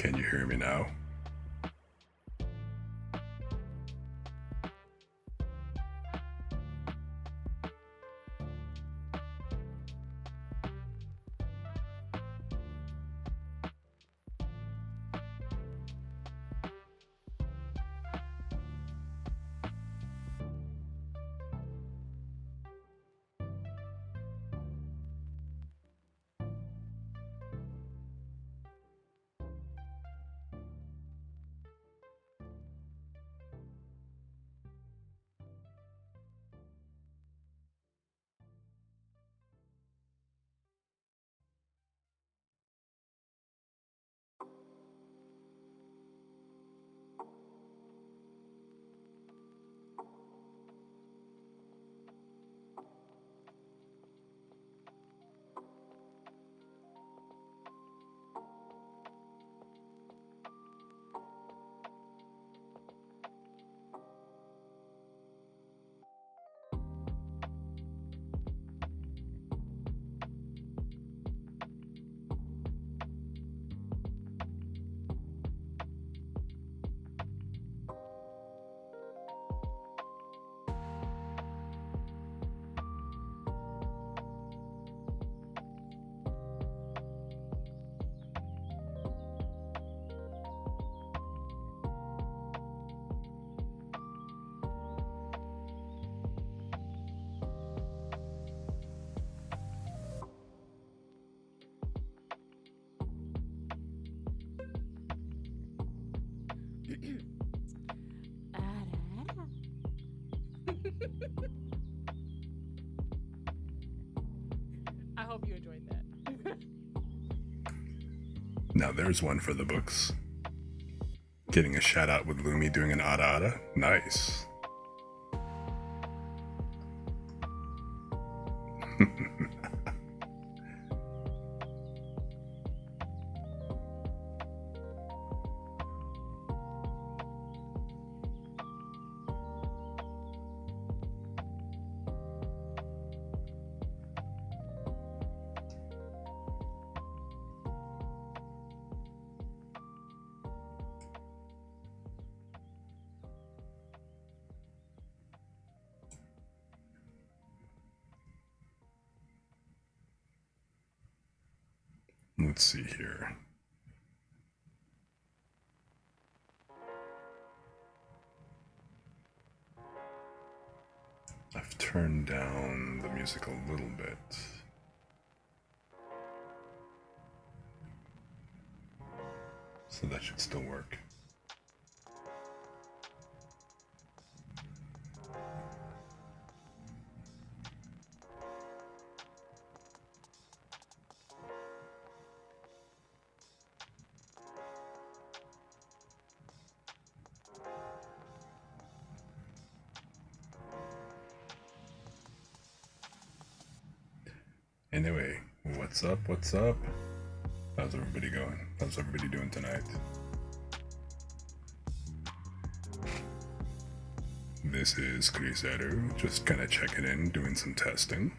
Can you hear me now? I hope you enjoyed that. Now there's one for the books. Getting a shout out with Lumi doing an Ada Ada. Nice. Let's see here. I've turned down the music a little bit. So that should still work. Anyway, what's up? What's up? How's everybody going? How's everybody doing tonight? This is Criseru, just kind of checking in, doing some testing.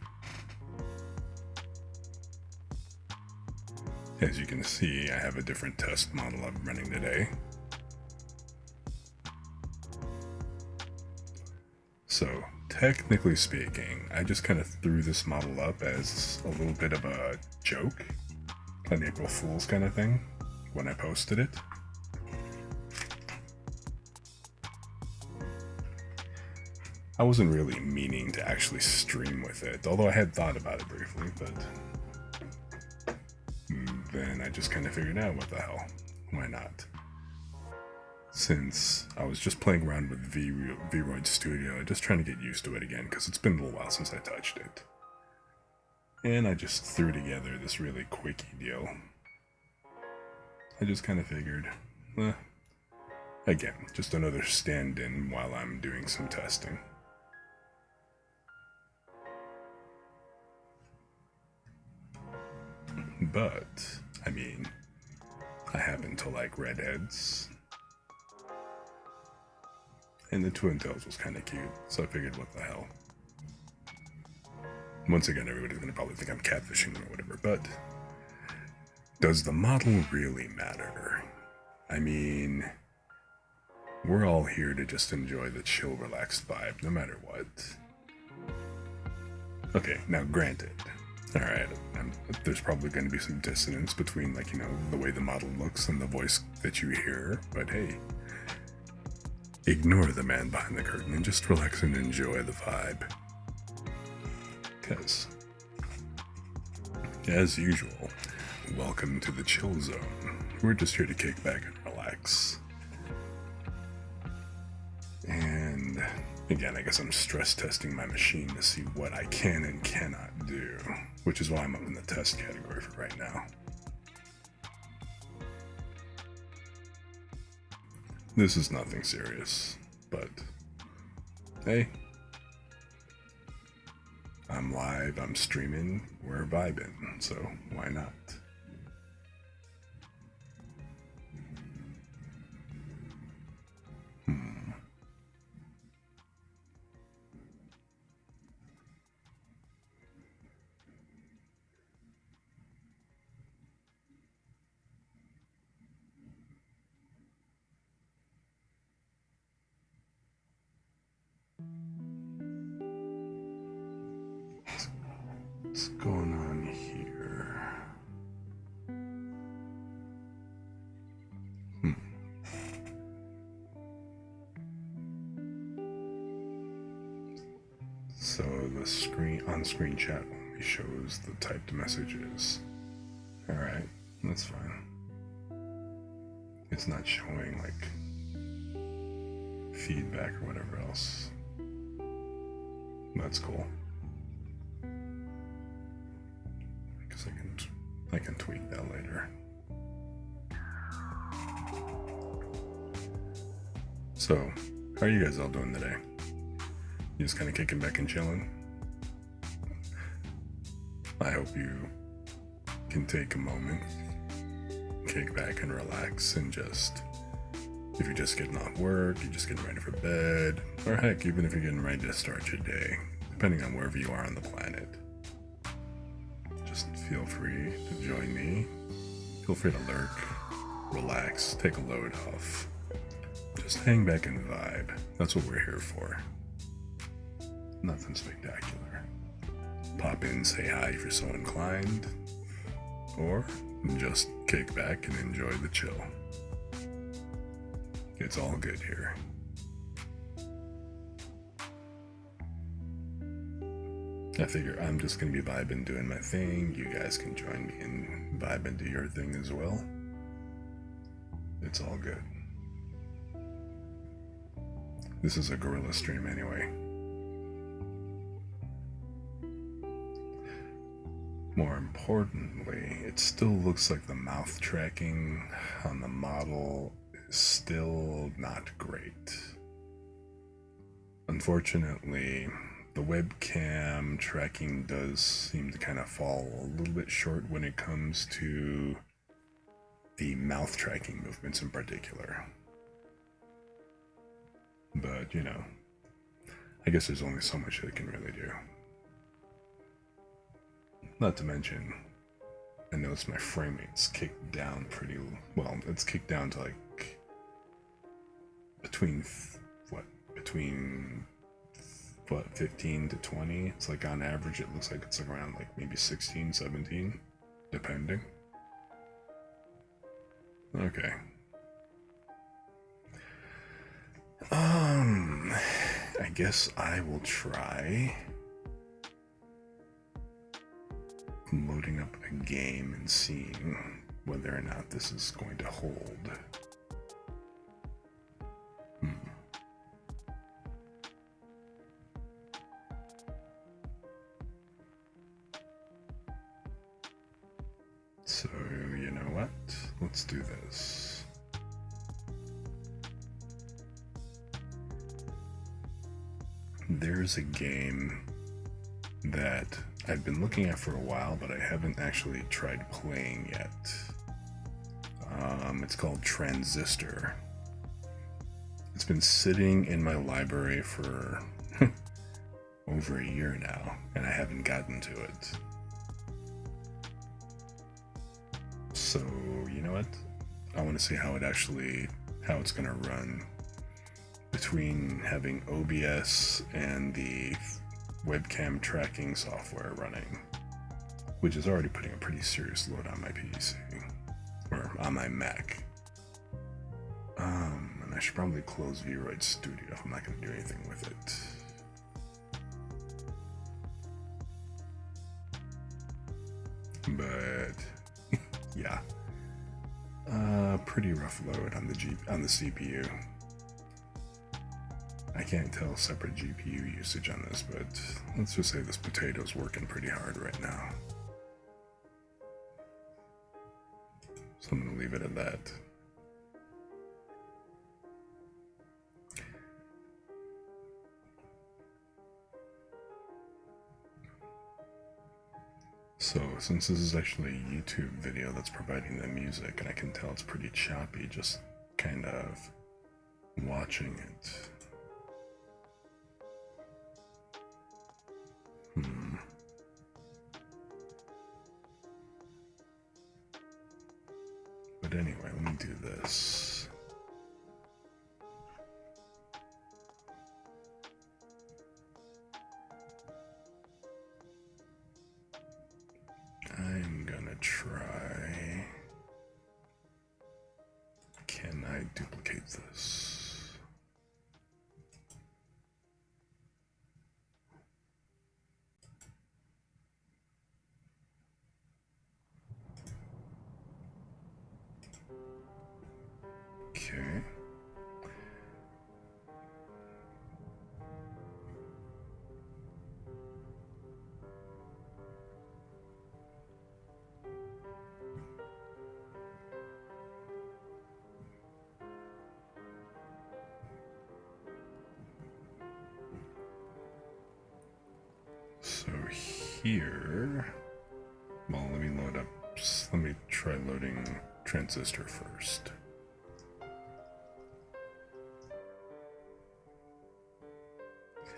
As you can see, I have a different test model I'm running today. So, technically speaking, I just kind of threw this model up as a little bit of a joke, an April Fool's kind of thing, when I posted it. I wasn't really meaning to actually stream with it, although I had thought about it briefly, but then I just kind of figured out, what the hell, why not? Since I was just playing around with Vroid Studio, just trying to get used to it again, because it's been a little while since I touched it. And I just threw together this really quickie deal. I just kind of figured, again, just another stand-in while I'm doing some testing. But, I mean, I happen to like redheads. And the Twin Tails was kind of cute, so I figured, what the hell. Once again, everybody's going to probably think I'm catfishing or whatever, but does the model really matter? I mean, we're all here to just enjoy the chill, relaxed vibe, no matter what. Okay, now granted, alright, there's probably going to be some dissonance between, like, you know, the way the model looks and the voice that you hear, but hey, ignore the man behind the curtain and just relax and enjoy the vibe. Because, as usual, welcome to the chill zone. We're just here to kick back and relax. And again, I guess I'm stress testing my machine to see what I can and cannot do, which is why I'm up in the test category for right now. This is nothing serious, but hey, I'm live, I'm streaming, we're vibing, so why not? What's going on here? So the on-screen chat only shows the typed messages. Alright, that's fine. It's not showing like feedback or whatever else. That's cool. Because I can tweak that later. So, how are you guys all doing today? You just kind of kicking back and chilling? I hope you can take a moment, kick back and relax, and just, if you're just getting off work, you're just getting ready for bed, or heck, even if you're getting ready to start your day, depending on wherever you are on the planet, just feel free to join me. Feel free to lurk, relax, take a load off. Just hang back and vibe. That's what we're here for. Nothing spectacular. Pop in, say hi if you're so inclined, or just kick back and enjoy the chill. It's all good here. I figure I'm just gonna be vibing, doing my thing. You guys can join me and vibe and do your thing as well. It's all good. This is a guerrilla stream anyway. More importantly, it still looks like the mouth tracking on the model is still not great. Unfortunately, the webcam tracking does seem to kind of fall a little bit short when it comes to the mouth tracking movements in particular. But, you know, I guess there's only so much that it can really do. Not to mention, I noticed my frame rate's kicked down pretty well. It's kicked down to like between 15 to 20. It's like on average it looks like it's like around like maybe 16, 17, depending. Okay. I guess I will try loading up a game and seeing whether or not this is going to hold. So, you know what? Let's do this. There's a game that I've been looking at for a while, but I haven't actually tried playing yet. It's called Transistor. It's been sitting in my library for over a year now, and I haven't gotten to it. So, you know what? I want to see how it's going to run between having OBS and the webcam tracking software running, which is already putting a pretty serious load on my PC, or on my Mac. And I should probably close VRoid Studio if I'm not going to do anything with it. But yeah, pretty rough load on the CPU. I can't tell separate GPU usage on this, but let's just say this potato's working pretty hard right now. So I'm gonna leave it at that. So, since this is actually a YouTube video that's providing the music, and I can tell it's pretty choppy just kind of watching it. But anyway, let me do this. I'm gonna try. Can I duplicate this? Okay. So here, well, let me load up, let me try loading Transistor first.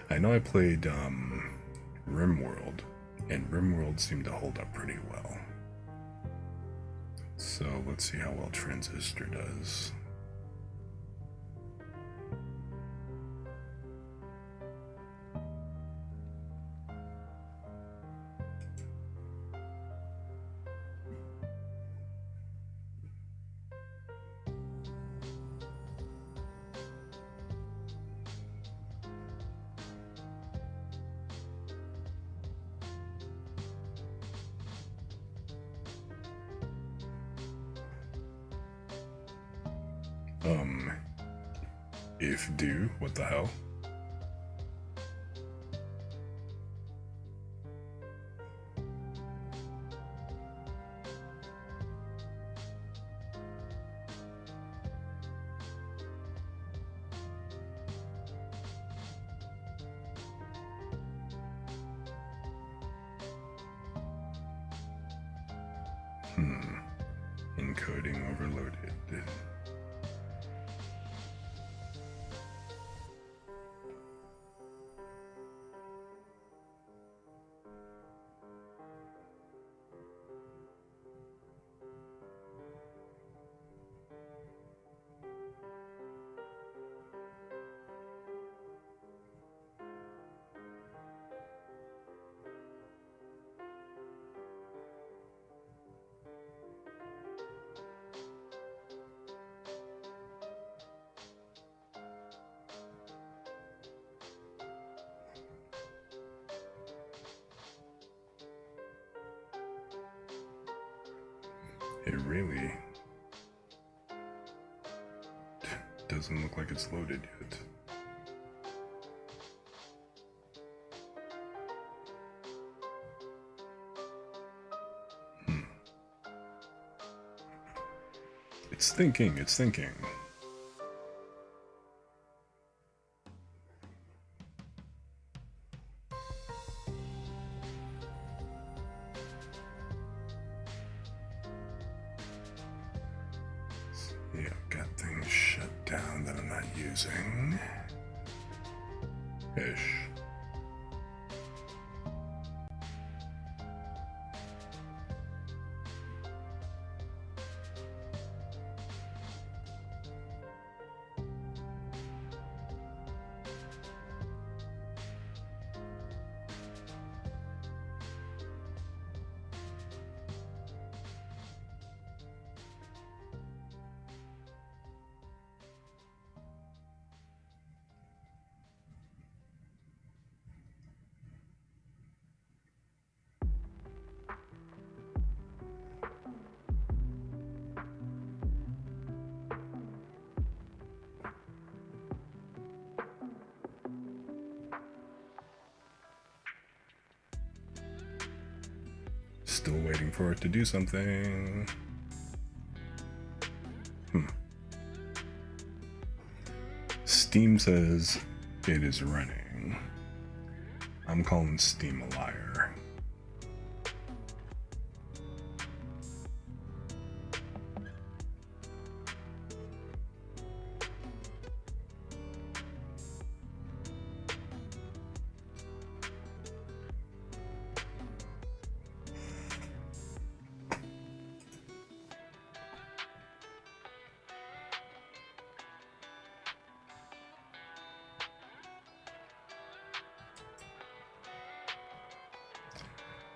I know I played RimWorld, and RimWorld seemed to hold up pretty well. So let's see how well Transistor does. If do, what the hell? Encoding overloaded. It really doesn't look like it's loaded yet. It's thinking, it's thinking. Yeah, got things shut down that I'm not using. Ish. Still waiting for it to do something. Steam says it is running. I'm calling Steam a liar.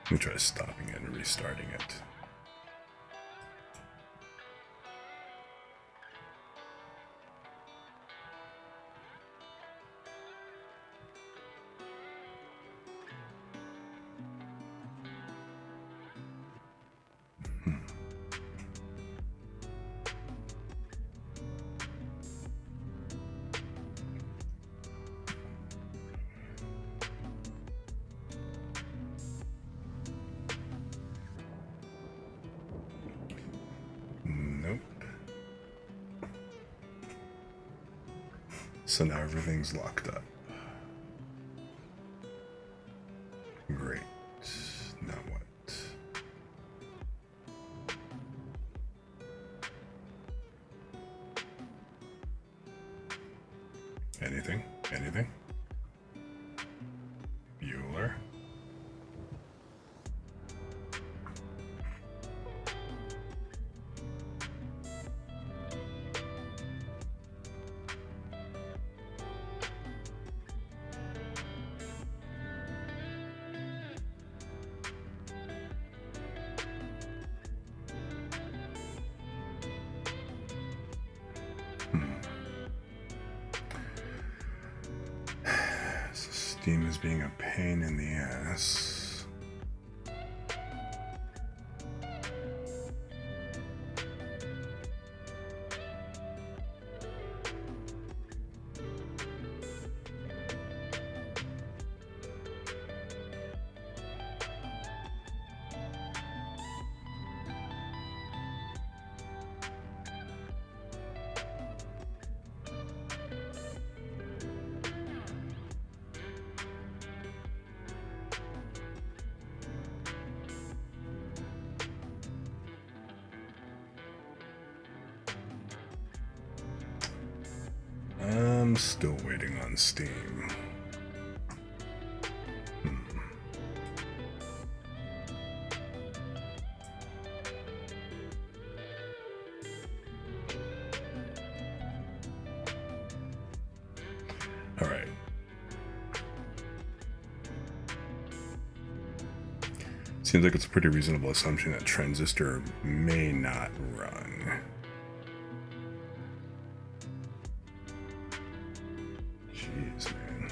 Let me try stopping it and restarting it. Nope. So now everything's locked up. Great. Now what? Anything? Anything? Bueller? Steam is being a pain in the ass. I'm still waiting on Steam. All right. Seems like it's a pretty reasonable assumption that Transistor may not run. Jeez, man.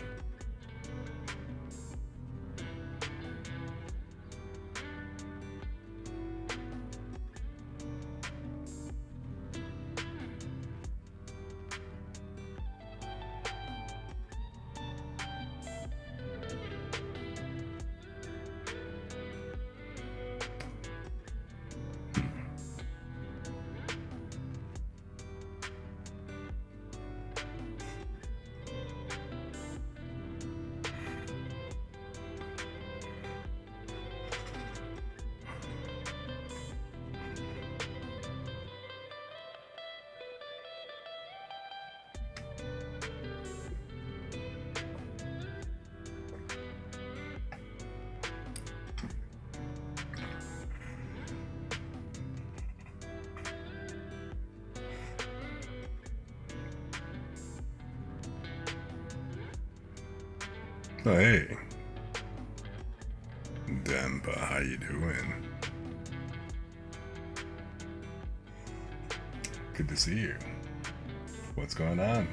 Oh, hey. Dempa, how you doing? Good to see you. What's going on?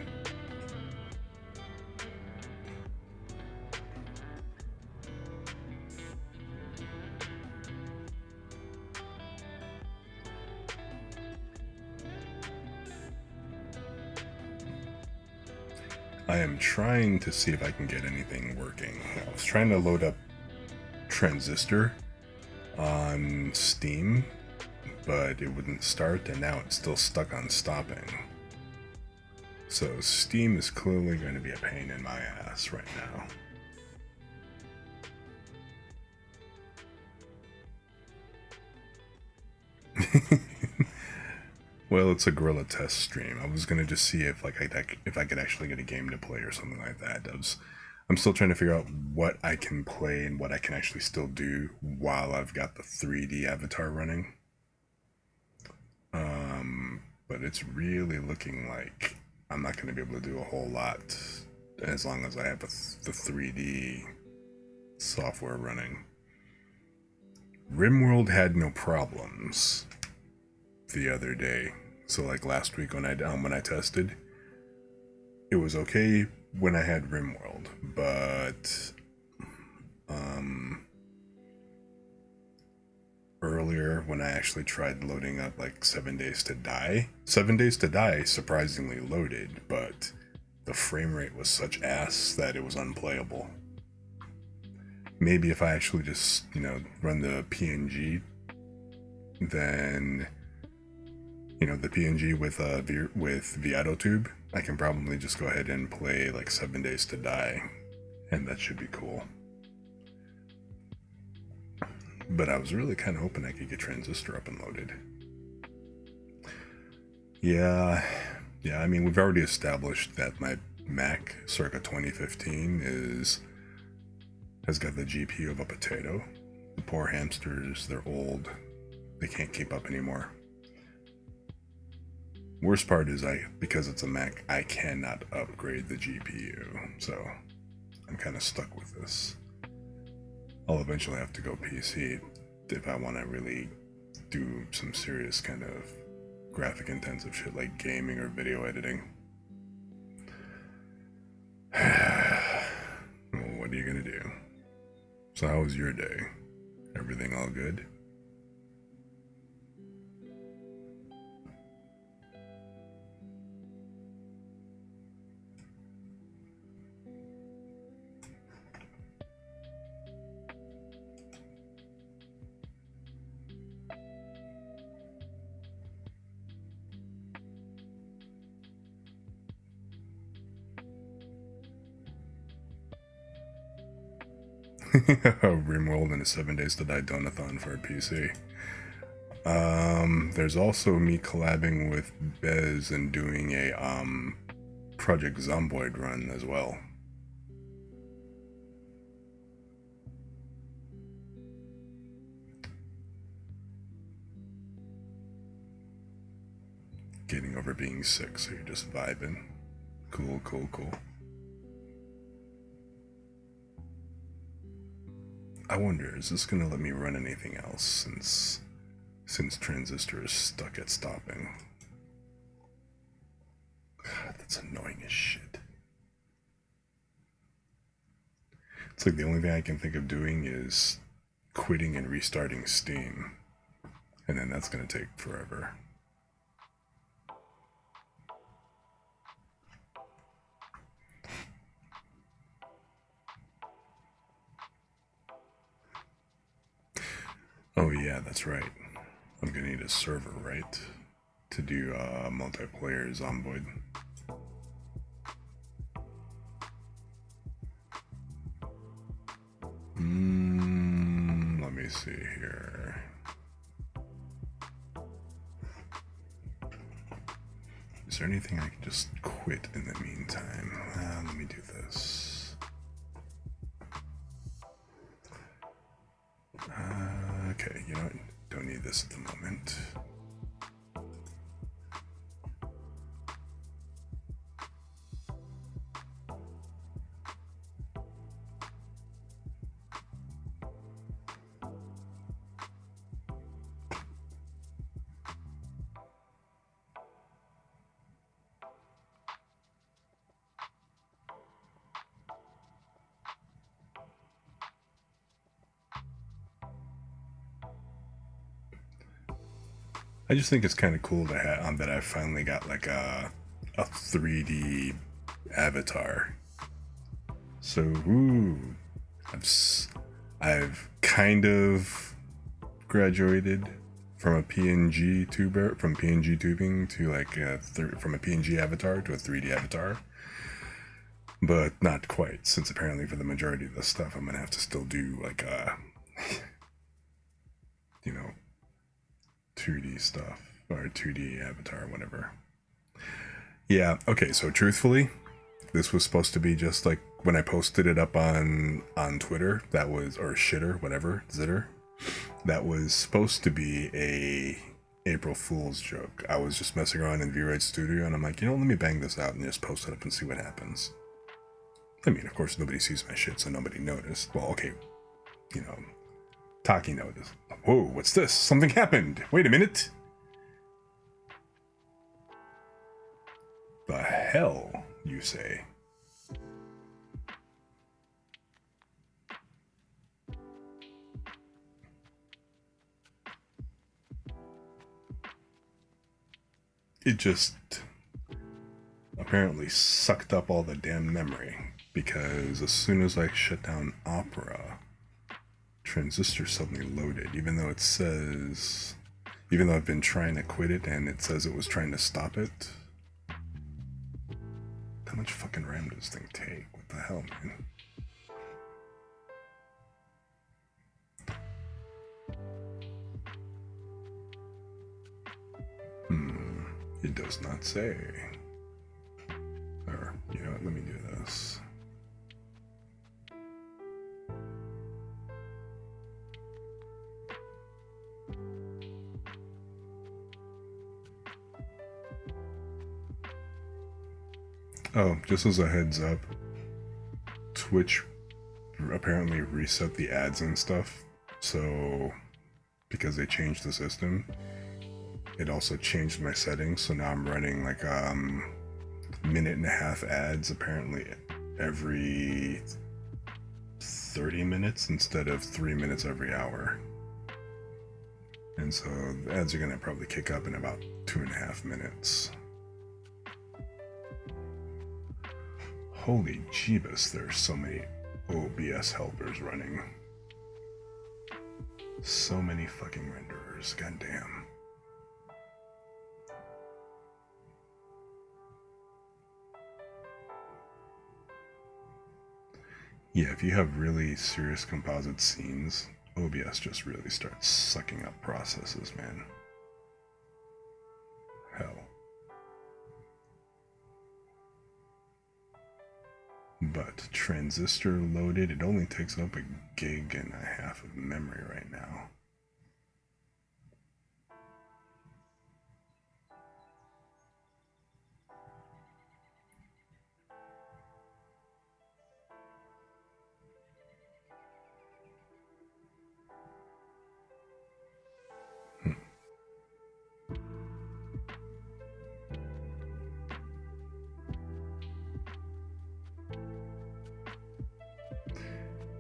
I am trying to see if I can get anything working. I was trying to load up Transistor, on Steam, but it wouldn't start, and now it's still stuck on stopping. So Steam is clearly going to be a pain in my ass right now. Well, it's a guerrilla test stream. I was gonna just see if if I could actually get a game to play or something like that. I'm still trying to figure out what I can play and what I can actually still do while I've got the 3D avatar running. But it's really looking like I'm not gonna be able to do a whole lot as long as I have the 3D software running. RimWorld had no problems the other day. So like last week when I tested, it was okay when I had RimWorld, but earlier when I actually tried loading up like 7 Days to Die, 7 Days to Die surprisingly loaded, but the frame rate was such ass that it was unplayable. Maybe if I actually just, run the PNG, then, the PNG with Viatotube, I can probably just go ahead and play like 7 Days to Die, and that should be cool. But I was really kind of hoping I could get Transistor up and loaded. Yeah, I mean, we've already established that my Mac circa 2015 has got the GPU of a potato. The poor hamsters, they're old. They can't keep up anymore. Worst part is because it's a Mac, I cannot upgrade the GPU, so I'm kind of stuck with this. I'll eventually have to go PC if I want to really do some serious kind of graphic intensive shit like gaming or video editing. Well, what are you gonna do? So how was your day? Everything all good? RimWorld and a 7 Days to Die Donathon for a PC. There's also me collabing with Bez and doing a Project Zomboid run as well. Getting over being sick, so you're just vibing. Cool. I wonder, is this gonna let me run anything else since Transistor is stuck at stopping? God, that's annoying as shit. It's like the only thing I can think of doing is quitting and restarting Steam, and then that's gonna take forever. Oh yeah, that's right. I'm gonna need a server, right? To do multiplayer Zomboid. Let me see here. Is there anything I can just quit in the meantime? Let me do this. Okay, you know what? Don't need this at the moment. I just think it's kind of cool to have that I finally got like a 3D avatar. So I've kind of graduated from a PNG tuber, from PNG tubing to like from a PNG avatar to a 3D avatar. But not quite, since apparently for the majority of the stuff I'm gonna have to still do like you know, 2D stuff or 2D avatar, whatever. Yeah, okay, so truthfully, this was supposed to be just like when I posted it up on Twitter, that was, or shitter, whatever, zitter, that was supposed to be a April Fool's joke. I was just messing around in VRide Studio and I'm like, you know, let me bang this out and just post it up and see what happens. I mean, of course, nobody sees my shit, so nobody noticed. Well, okay, you know, Taki noticed. Whoa, what's this? Something happened. Wait a minute. The hell, you say? It just apparently sucked up all the damn memory, because as soon as I shut down Opera, Transistor suddenly loaded, even though it says, even though I've been trying to quit it and it says it was trying to stop it. How much fucking RAM does this thing take? What the hell, man? It does not say. Or, you know what, let me do this. Oh, just as a heads up, Twitch apparently reset the ads and stuff, so because they changed the system, it also changed my settings, so now I'm running like minute and a half ads apparently every 30 minutes instead of 3 minutes every hour. And so the ads are gonna probably kick up in about 2.5 minutes. Holy Jeebus, there's so many OBS helpers running. So many fucking renderers, goddamn. Yeah, if you have really serious composite scenes, OBS just really starts sucking up processes, man. Hell. But Transistor loaded, it only takes up 1.5 gigs of memory right now.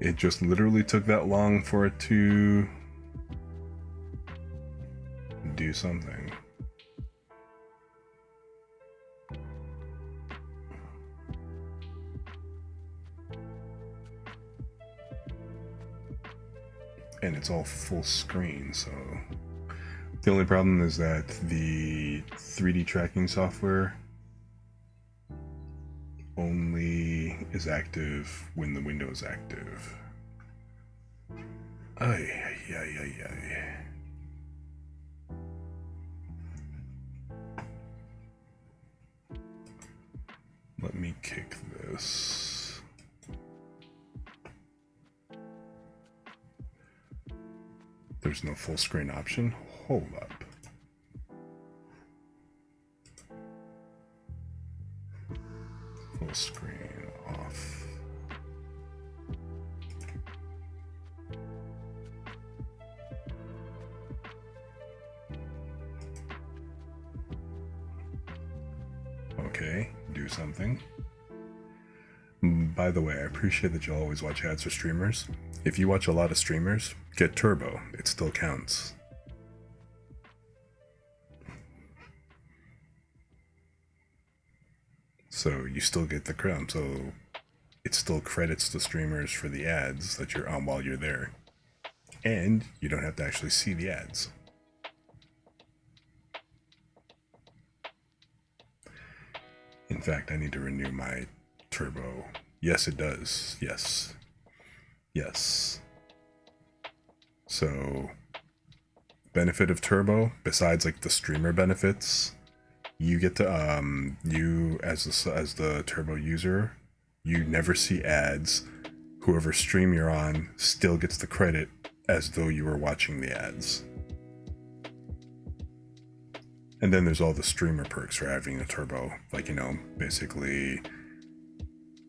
It just literally took that long for it to do something. And it's all full screen, so the only problem is that the 3D tracking software only is active when the window is active. Ay, ay, ay, ay, ay. Let me kick this. There's no full screen option? Hold up. Full screen off. Okay, do something. By the way, I appreciate that you always watch ads for streamers. If you watch a lot of streamers, get Turbo. It still counts. So you still get the crown. So it still credits the streamers for the ads that you're on while you're there. And you don't have to actually see the ads. In fact, I need to renew my Turbo. Yes, it does. Yes. Yes. So, benefit of Turbo, besides like the streamer benefits, you get to you as the Turbo user, you never see ads. Whoever stream you're on still gets the credit as though you were watching the ads. And then there's all the streamer perks for having a Turbo, like, you know, basically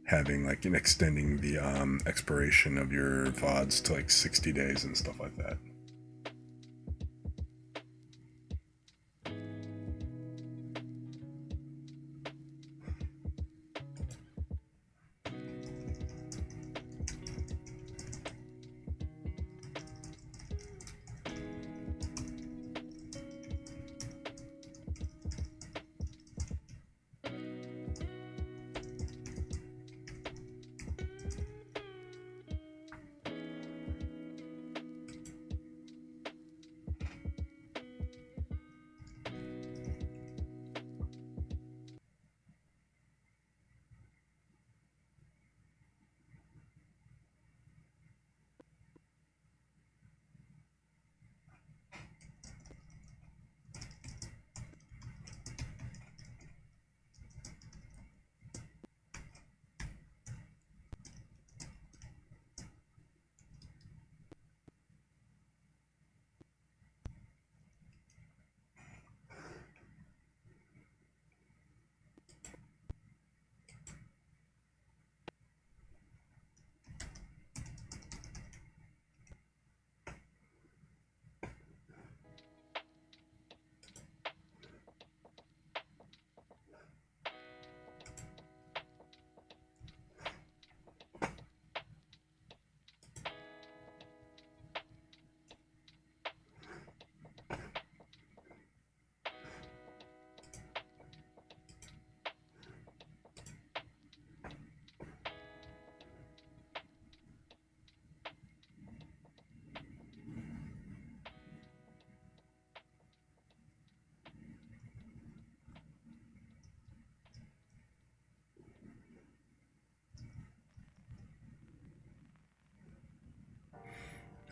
having like extending the expiration of your VODs to like 60 days and stuff like that.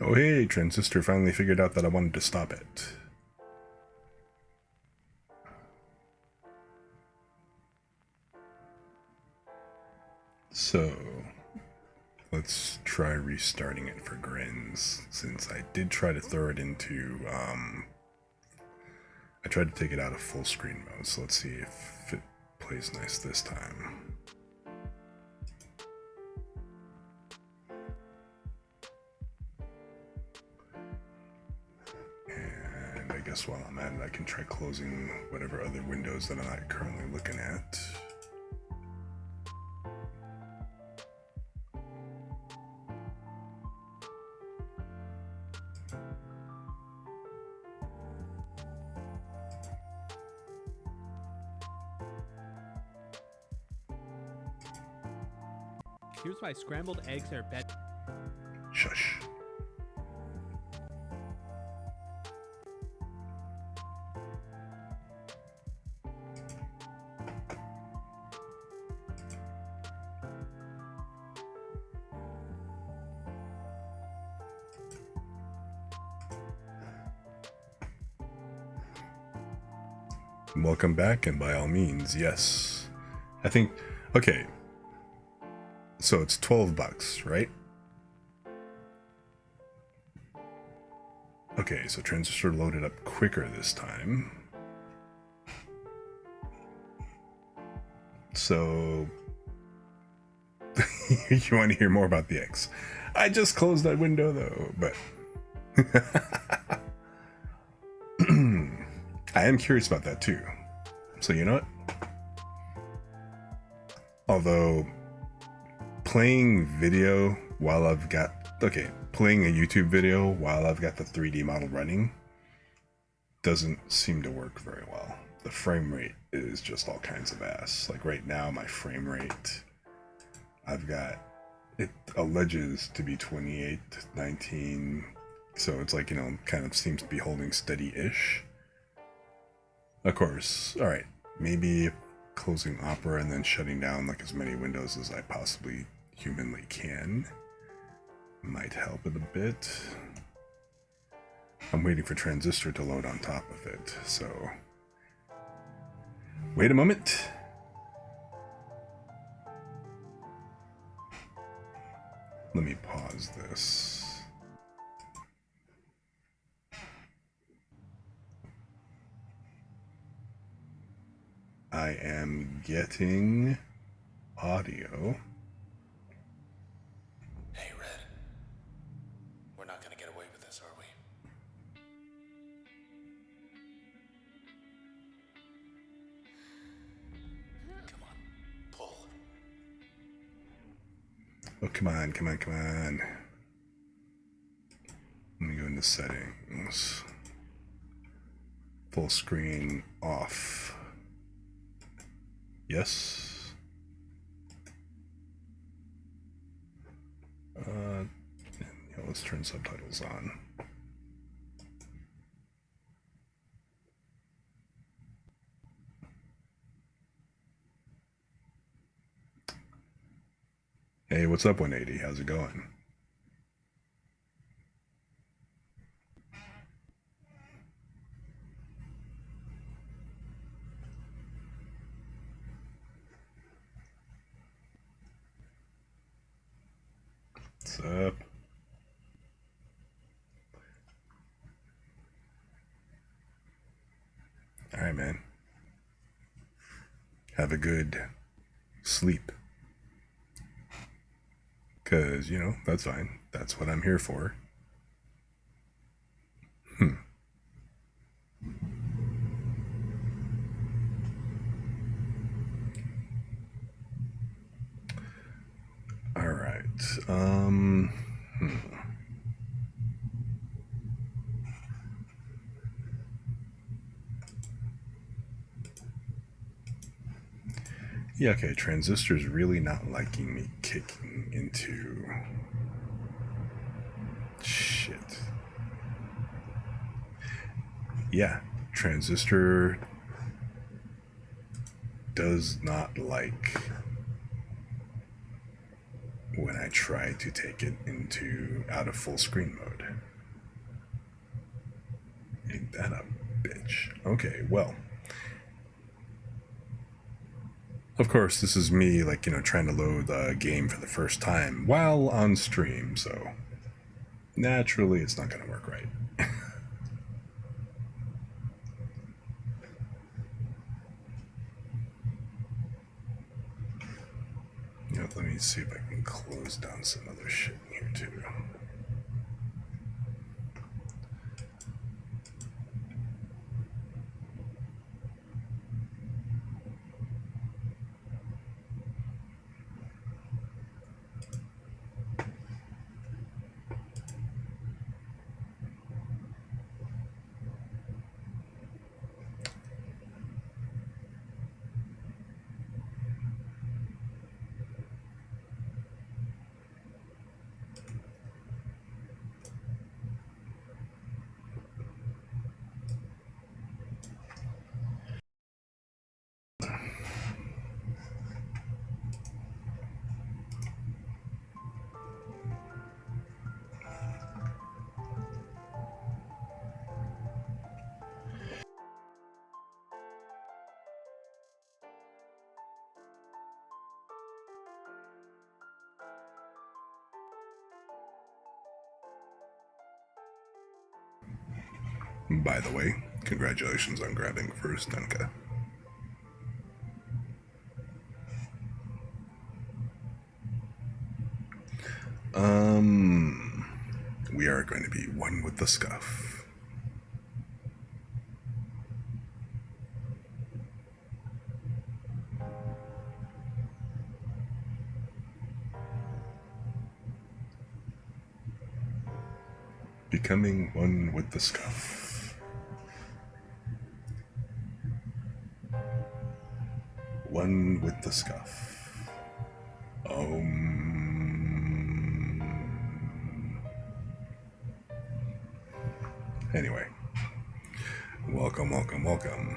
Oh hey, Transistor finally figured out that I wanted to stop it. So, let's try restarting it for grins, since I did try to throw it into, I tried to take it out of full screen mode, so let's see if it plays nice this time. And I guess while I'm at it, I can try closing whatever other windows that I'm not currently looking at. Here's why scrambled eggs are better. Shush. Welcome back, and by all means, yes. I think, okay. So it's $12, right? Okay, so Transistor loaded up quicker this time. So, you want to hear more about the X? I just closed that window though, but I am curious about that too. So you know what? Although playing video while I've got, okay, playing a YouTube video while I've got the 3D model running doesn't seem to work very well. The frame rate is just all kinds of ass. Like right now, my frame rate, I've got, it alleges to be 28, 19, So it's like, kind of seems to be holding steady-ish. Of course, alright, maybe closing Opera and then shutting down like as many windows as I possibly humanly can might help it a bit. I'm waiting for Transistor to load on top of it, so wait a moment. Let me pause this. I am getting audio. Hey, Red. We're not gonna get away with this, are we? Come on, pull. Oh, come on, come on, come on. Let me go into settings. Full screen off. Yes. Yeah, let's turn subtitles on. Hey, what's up, 180? How's it going? What's up? Alright, man. Have a good sleep. Because, that's fine. That's what I'm here for. Alright. Yeah, okay, Transistor's really not liking me kicking into shit. Yeah, Transistor does not like when I try to take it out of full screen mode. Ain't that a bitch? Okay, well. Of course, this is me, trying to load the game for the first time while on stream, so naturally it's not going to work right. Let me see if I can close down some other shit in here too. By the way, congratulations on grabbing first, Denka. We are going to be one with the scuff. Becoming one with the scuff. One with the scuff. Anyway, welcome, welcome, welcome.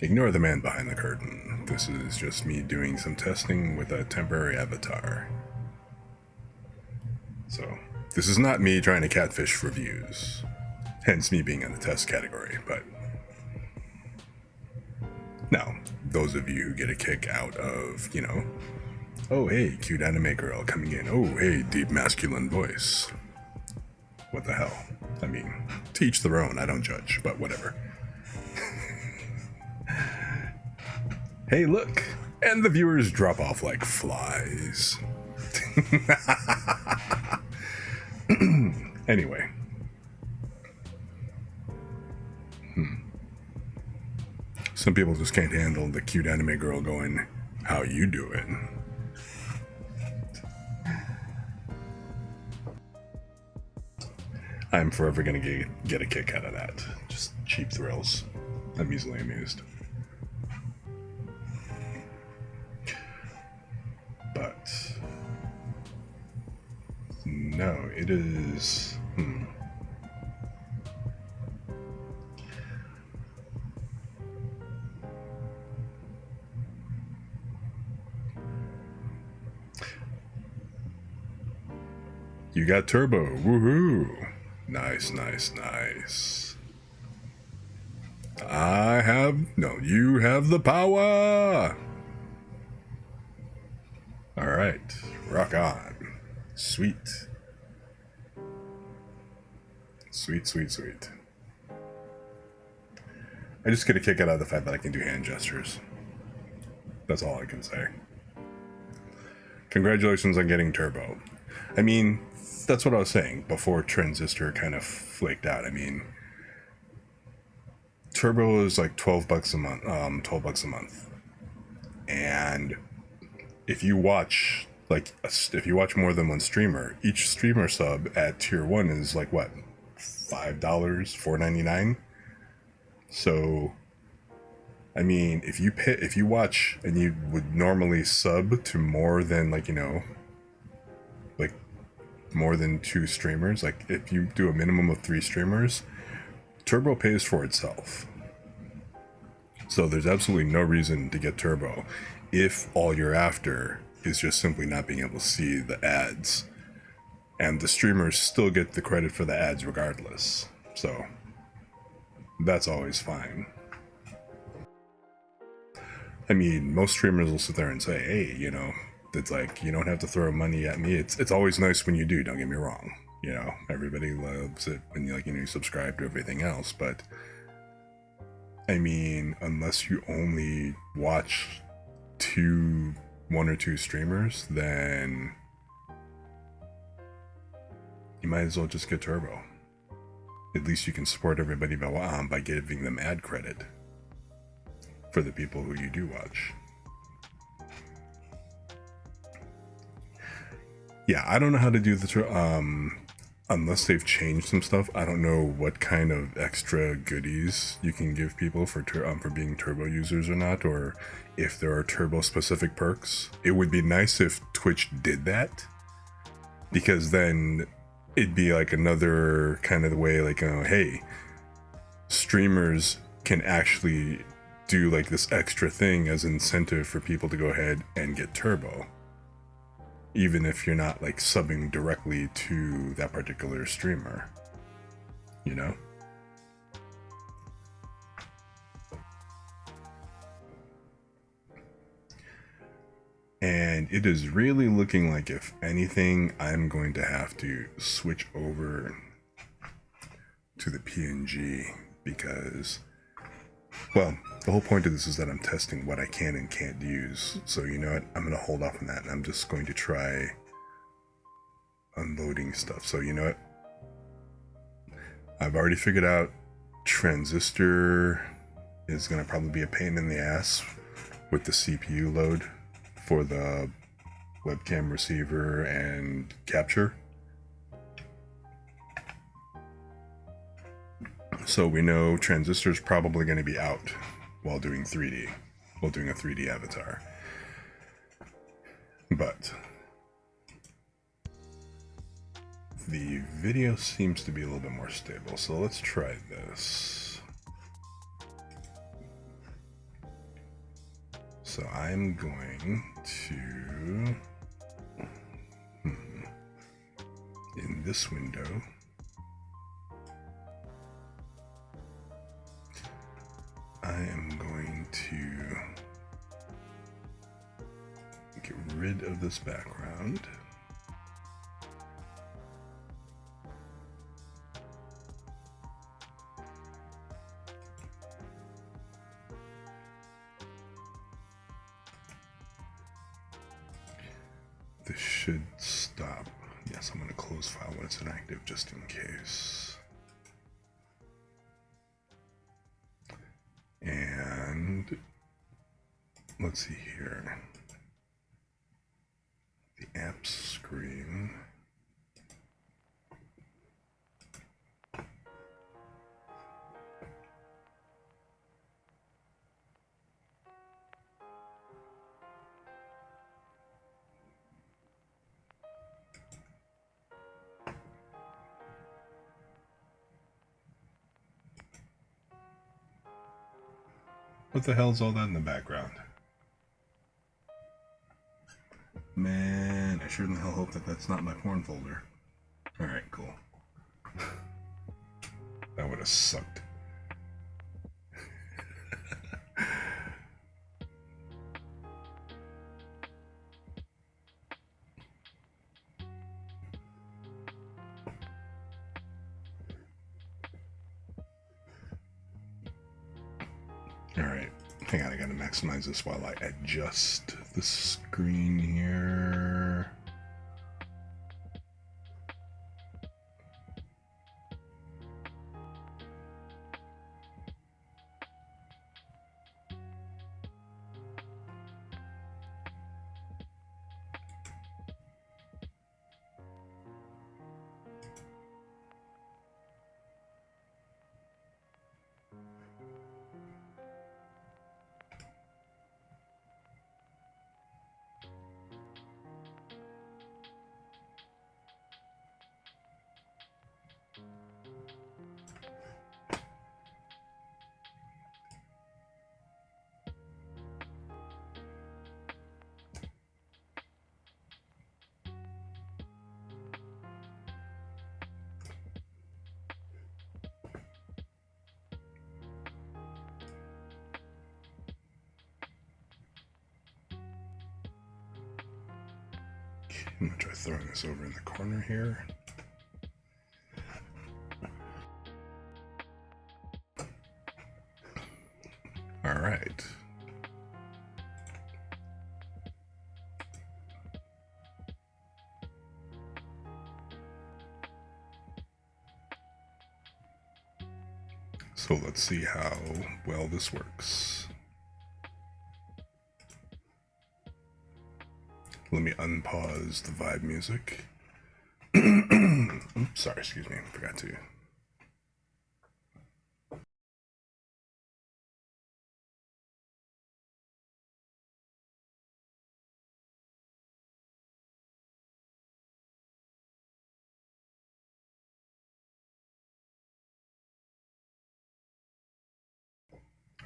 Ignore the man behind the curtain. This is just me doing some testing with a temporary avatar. So, this is not me trying to catfish for views. Hence me being in the test category, but... Now, those of you who get a kick out of, you know, oh hey, cute anime girl coming in, oh hey, deep masculine voice. What the hell? I mean, to each their own, I don't judge, but whatever. Hey, look! And the viewers drop off like flies. Anyway. Some people just can't handle the cute anime girl going, how you doing? I'm forever gonna get a kick out of that. Just cheap thrills. I'm easily amused. But no, it is. You got turbo, woohoo! Nice, nice, nice. You have the power! Alright, rock on. Sweet. Sweet, sweet, sweet. I just get a kick out of the fact that I can do hand gestures. That's all I can say. Congratulations on getting turbo. I mean, that's what I was saying before Transistor kind of flaked out. I mean, turbo is like $12 a month, $12 a month. And if you watch more than one streamer, each streamer sub at tier 1 is like what, $5, $4.99. So I mean, if you watch and you would normally sub to more than, like, you know, like more than 2 streamers, like if you do a minimum of 3 streamers, turbo pays for itself. So there's absolutely no reason to get turbo if all you're after is just simply not being able to see the ads, and the streamers still get the credit for the ads regardless. So that's always fine. I mean, most streamers will sit there and say, hey, you know, it's like, you don't have to throw money at me. It's always nice when you do, don't get me wrong. You know, everybody loves it when you, like, you know, you subscribe to everything else, but I mean, unless you only watch 1 or 2 streamers, then you might as well just get turbo. At least you can support everybody by giving them ad credit for the people who you do watch. Yeah, I don't know how to do the unless they've changed some stuff. I don't know what kind of extra goodies you can give people for being turbo users or not, or if there are turbo specific perks. It would be nice if Twitch did that, because then it'd be like another kind of the way, like, hey, streamers can actually do like this extra thing as incentive for people to go ahead and get turbo, even if you're not like subbing directly to that particular streamer, you know? And it is really looking like, if anything, I'm going to have to switch over to the PNG, because, well, the whole point of this is that I'm testing what I can and can't use. So, you know what? I'm going to hold off on that, and I'm just going to try unloading stuff. So, you know what? I've already figured out Transistor is going to probably be a pain in the ass with the CPU load for the webcam receiver and capture. So we know Transistor's probably going to be out while doing 3D, while doing a 3D avatar. the video seems to be a little bit more stable, so let's try this. So I'm going to, in this window, I am going to get rid of this background. This should stop. Yes, I'm going to close file when it's inactive just in case. And let's see here. The apps screen. What the hell's all that in the background? Man, I sure in the hell hope that that's not my porn folder. Alright, cool. That would have sucked. Alright, hang on, I gotta maximize this while I adjust the screen here. I'm gonna try throwing this over in the corner here. All right. So let's see how well this works. Let me unpause the vibe music. Oops, sorry, excuse me, forgot to.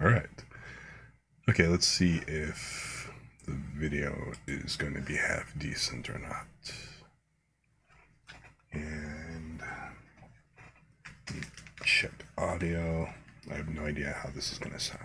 All right. Okay, let's see if the video is going to be half decent or not. And check audio. I have no idea how this is going to sound.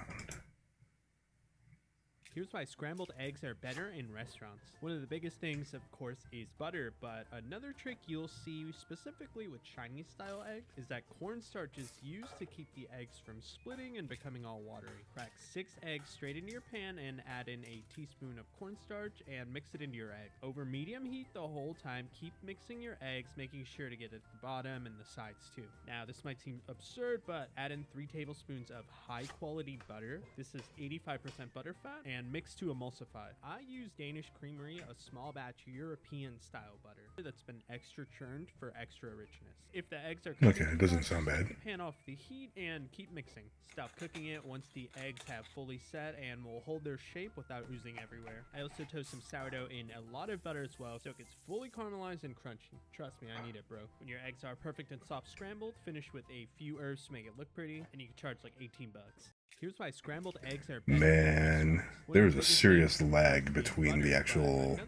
Here's why scrambled eggs are better in restaurants. One of the biggest things, of course, is butter, but another trick you'll see specifically with Chinese style eggs is that cornstarch is used to keep the eggs from splitting and becoming all watery. Crack 6 eggs straight into your pan and add in a teaspoon of cornstarch and mix it into your egg. Over medium heat the whole time, keep mixing your eggs, making sure to get at the bottom and the sides too. Now this might seem absurd, but add in 3 tablespoons of high quality butter. This is 85% butter fat, and and mix to emulsify. I use Danish Creamery, a small batch European style butter that's been extra churned for extra richness. If the eggs are cooking Okay, it too doesn't fast, sound just bad. take the pan off the heat and keep mixing. Stop cooking it once the eggs have fully set and will hold their shape without oozing everywhere. I also toast some sourdough in a lot of butter as well so it gets fully caramelized and crunchy. Trust me, I need it, bro. When your eggs are perfect and soft scrambled, finish with a few herbs to make it look pretty, and you can charge like 18 bucks. Here's why scrambled eggs are better Man, there's a serious lag between the actual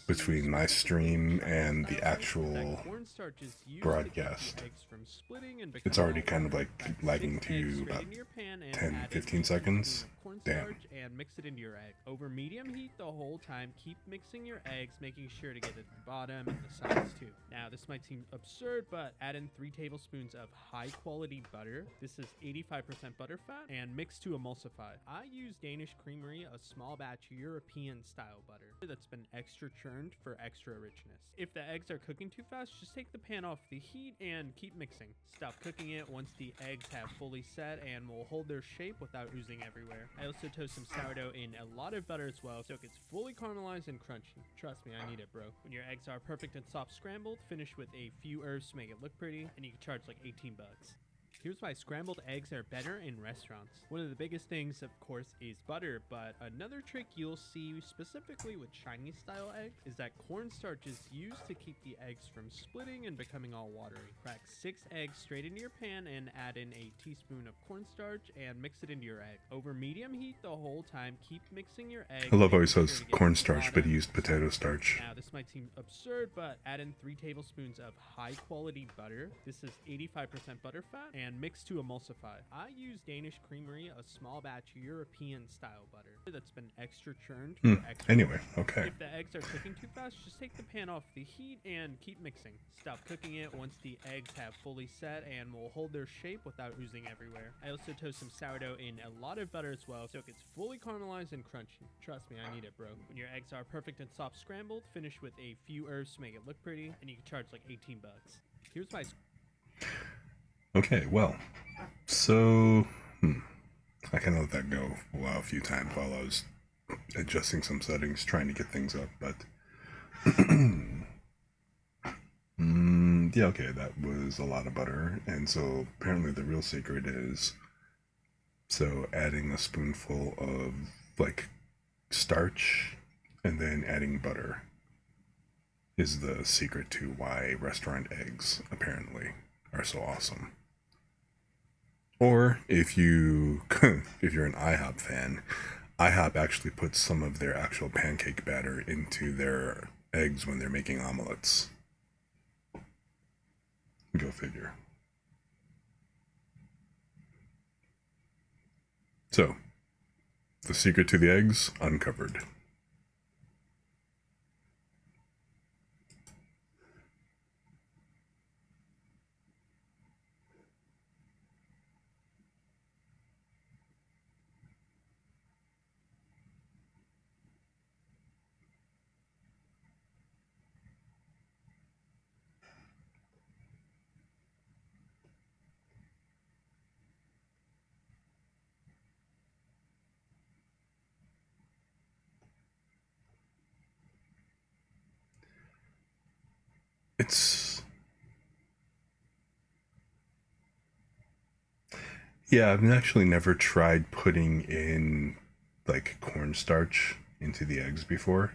between my stream and the actual broadcast. It's already kind of like lagging to about 10-15 seconds. Damn. And mix it into your egg. Over medium heat the whole time, keep mixing your eggs, making sure to get at the bottom and the sides too. Now, this might seem absurd, but add in 3 tablespoons of high quality butter. This is 85% butter fat, and mix to emulsify. I use Danish Creamery, a small batch European style butter that's been extra churned for extra richness. If the eggs are cooking too fast, just take the pan off the heat and keep mixing. Stop cooking it once the eggs have fully set and will hold their shape without oozing everywhere. I also toast some sourdough in a lot of butter as well so it gets fully caramelized and crunchy. Trust me, I need it, bro. When your eggs are perfect and soft scrambled, finish with a few herbs to make it look pretty, and you can charge like 18 bucks. Here's why scrambled eggs are better in restaurants. One of the biggest things, of course, is butter, but another trick you'll see specifically with Chinese style eggs is that cornstarch is used to keep the eggs from splitting and becoming all watery. Crack 6 eggs straight into your pan and add in a teaspoon of cornstarch and mix it into your egg. Over medium heat the whole time, keep mixing your eggs. I love how he making sure says to get cornstarch, but he bottom used potato starch. Now, this might seem absurd, but add in 3 tablespoons of high quality butter. This is 85% butter fat, and mix to emulsify. I use Danish Creamery, a small batch European style butter that's been extra churned for extra. Anyway, okay. If the eggs are cooking too fast, just take the pan off the heat and keep mixing. Stop cooking it once the eggs have fully set and will hold their shape without oozing everywhere. I also toast some sourdough in a lot of butter as well so it gets fully caramelized and crunchy. Trust me, I need it, bro. When your eggs are perfect and soft scrambled, finish with a few herbs to make it look pretty, and you can charge like 18 bucks. Here's why. Okay, well, so I kind of let that go a few times while I was adjusting some settings, trying to get things up, but yeah, okay, that was a lot of butter, and so apparently the real secret is adding a spoonful of like starch and then adding butter is the secret to why restaurant eggs apparently are so awesome. Or if you're an IHOP fan, IHOP actually puts some of their actual pancake batter into their eggs when they're making omelets. Go figure. So, the secret to the eggs uncovered. Yeah, I've actually never tried putting in like cornstarch into the eggs before.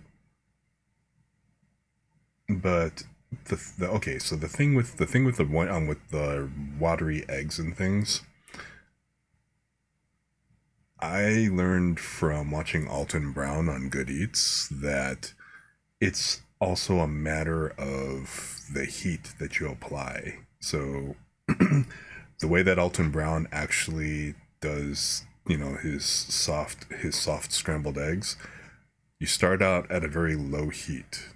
But okay, so the thing with the watery eggs and things, I learned from watching Alton Brown on Good Eats that it's also a matter of the heat that you apply. So the way that Alton Brown actually does, his soft scrambled eggs, you start out at a very low heat,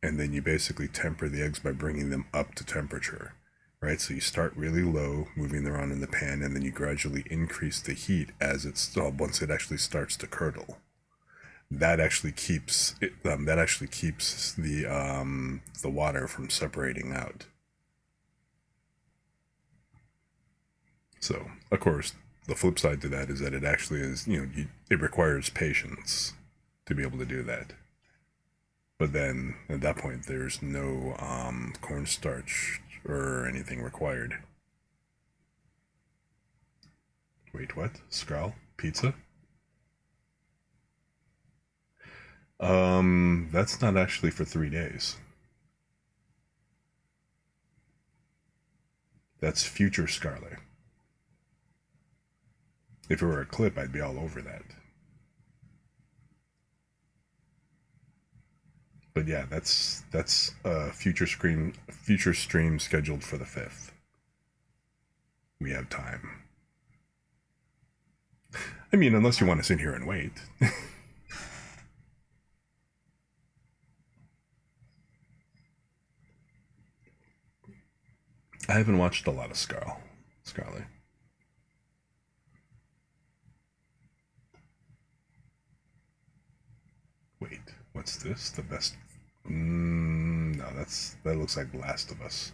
and then you basically temper the eggs by bringing them up to temperature, right? So you start really low, moving them around in the pan, and then you gradually increase the heat as once it actually starts to curdle. That actually keeps it. That actually keeps the water from separating out. So, of course, the flip side to that is that it actually is, it requires patience to be able to do that. But then at that point, there's no cornstarch or anything required. Wait, what? Skral? Pizza? That's not actually for 3 days. That's future Scarlet. If it were a clip, I'd be all over that. But yeah, that's future stream scheduled for the 5th. We have time. I mean, unless you want to sit here and wait. I haven't watched a lot of Scarlet. Wait, what's this? The best? No, that looks like Last of Us.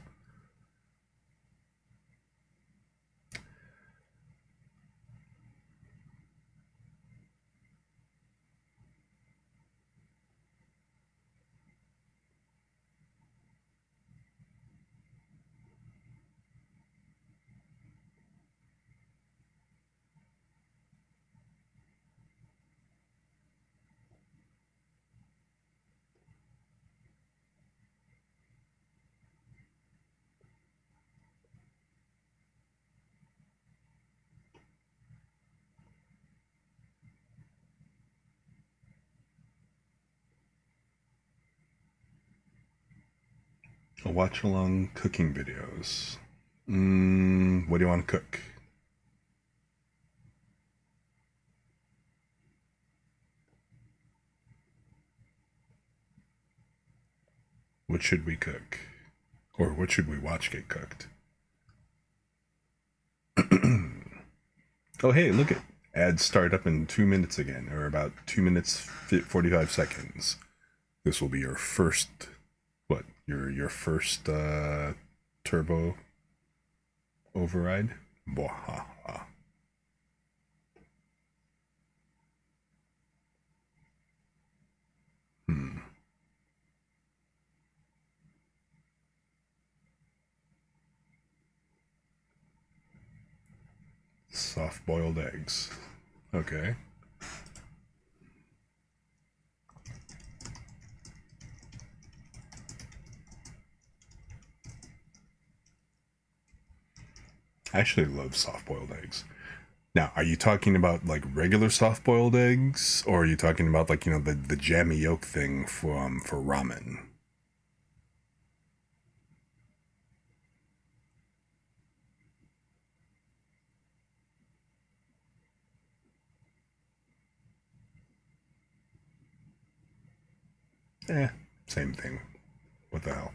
Watch along cooking videos. What do you want to cook? What should we cook? Or what should we watch get cooked? Oh, hey, look at ads start up in 2 minutes again, or about 2 minutes 45 seconds. This will be your first, what? Your first turbo override? Bwahaha. Soft boiled eggs. Okay. I actually love soft boiled eggs. Now, are you talking about like regular soft boiled eggs, or are you talking about like, the jammy yolk thing for ramen? Same thing. What the hell?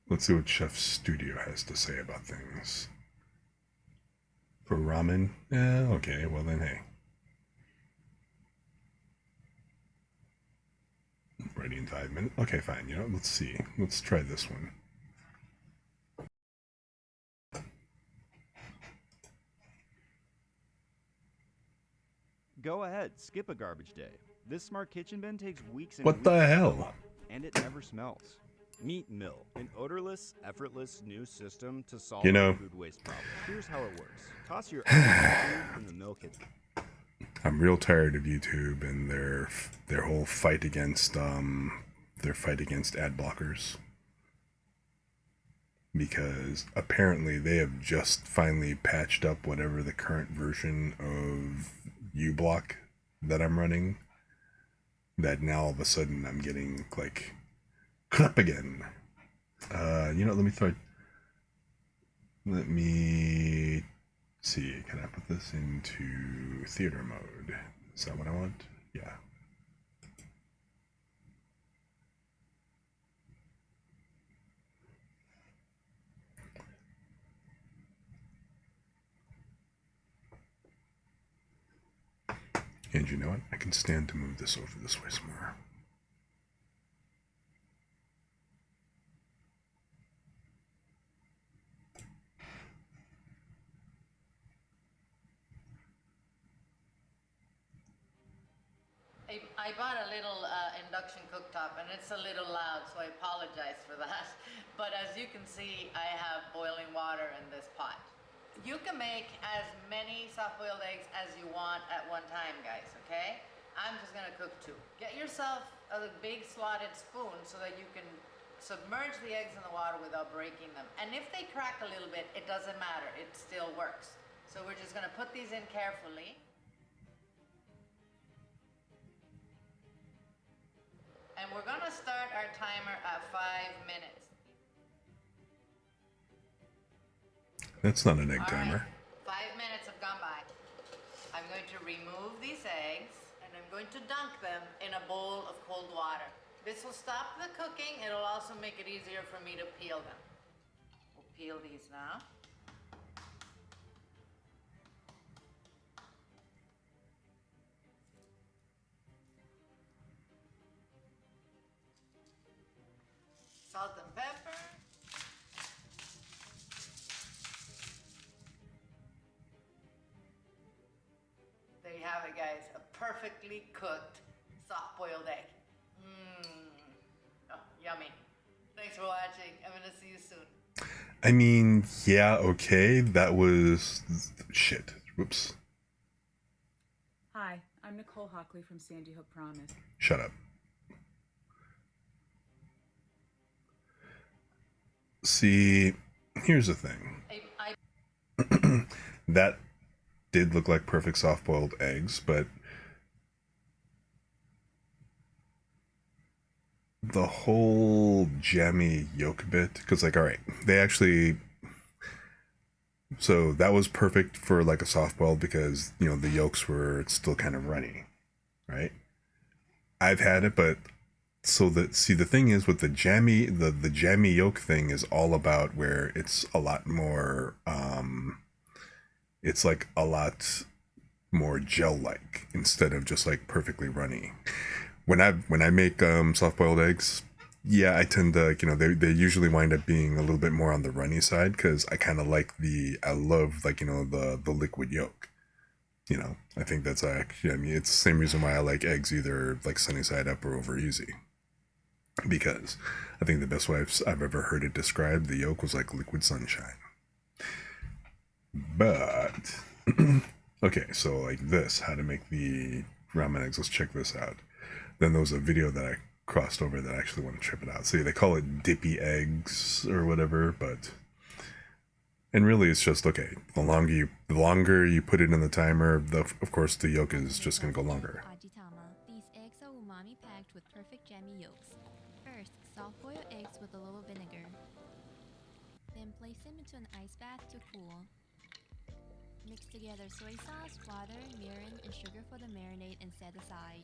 Let's see what Chef Studio has to say about things. For ramen? Okay, well then, hey. Ready in 5 minutes? Okay, fine. Let's see. Let's try this one. Go ahead, skip a garbage day. This smart kitchen bin takes weeks and What weeks the to hell? fill up, and it never smells. Meet Mill, an odorless, effortless new system to solve our food waste problem. Here's how it works. Toss your food in the Mill kitchen. I'm real tired of YouTube and their whole fight against ad blockers. Because apparently they have just finally patched up whatever the current version of uBlock that I'm running, that now all of a sudden I'm getting like crap again. Let me see, can I put this into theater mode? Is that what I want? Yeah. And you know what? I can stand to move this over this way some more. I bought a little induction cooktop and it's a little loud, so I apologize for that. But as you can see, I have boiling water in this pot. You can make as many soft-boiled eggs as you want at one time, guys, okay? I'm just gonna cook 2. Get yourself a big slotted spoon so that you can submerge the eggs in the water without breaking them. And if they crack a little bit, it doesn't matter, it still works. So we're just gonna put these in carefully. And we're gonna start our timer at 5 minutes. That's not an egg All timer. right, 5 minutes have gone by. I'm going to remove these eggs and I'm going to dunk them in a bowl of cold water. This will stop the cooking. It'll also make it easier for me to peel them. We'll peel these now. Salt and pepper. There you have it, guys. A perfectly cooked soft-boiled egg. Oh, yummy. Thanks for watching. I'm gonna see you soon. I mean, yeah, okay. That was shit. Whoops. Hi, I'm Nicole Hockley from Sandy Hook Promise. Shut up. See, here's the thing. That did look like perfect soft-boiled eggs, but the whole jammy yolk bit, because like, all right, they actually, so that was perfect for like a soft-boiled because, you know, the yolks were still kind of runny, right? I've had it, but so that, see, the thing is with the jammy, the jammy yolk thing is all about where it's a lot more, it's like a lot more gel-like instead of just like perfectly runny. When I make soft-boiled eggs, yeah, I tend to, you know, they usually wind up being a little bit more on the runny side because I kind of like I love, like, you know, the liquid yolk. You know, I think that's actually, I mean, it's the same reason why I like eggs either like sunny side up or over easy. Because I think the best way I've ever heard it described, the yolk was like liquid sunshine. But, okay, so like this, how to make the ramen eggs, let's check this out. Then there was a video that I crossed over that I actually want to trip it out. See, they call it dippy eggs or whatever, but, and really it's just, okay, the longer you put it in the timer, of course the yolk is just going to go longer. Ajitama. These eggs are umami packed with perfect jammy yolks. First, soft-boil eggs with a little vinegar. Then place them into an ice bath to cool. Mix together soy sauce, water, mirin, and sugar for the marinade and set aside.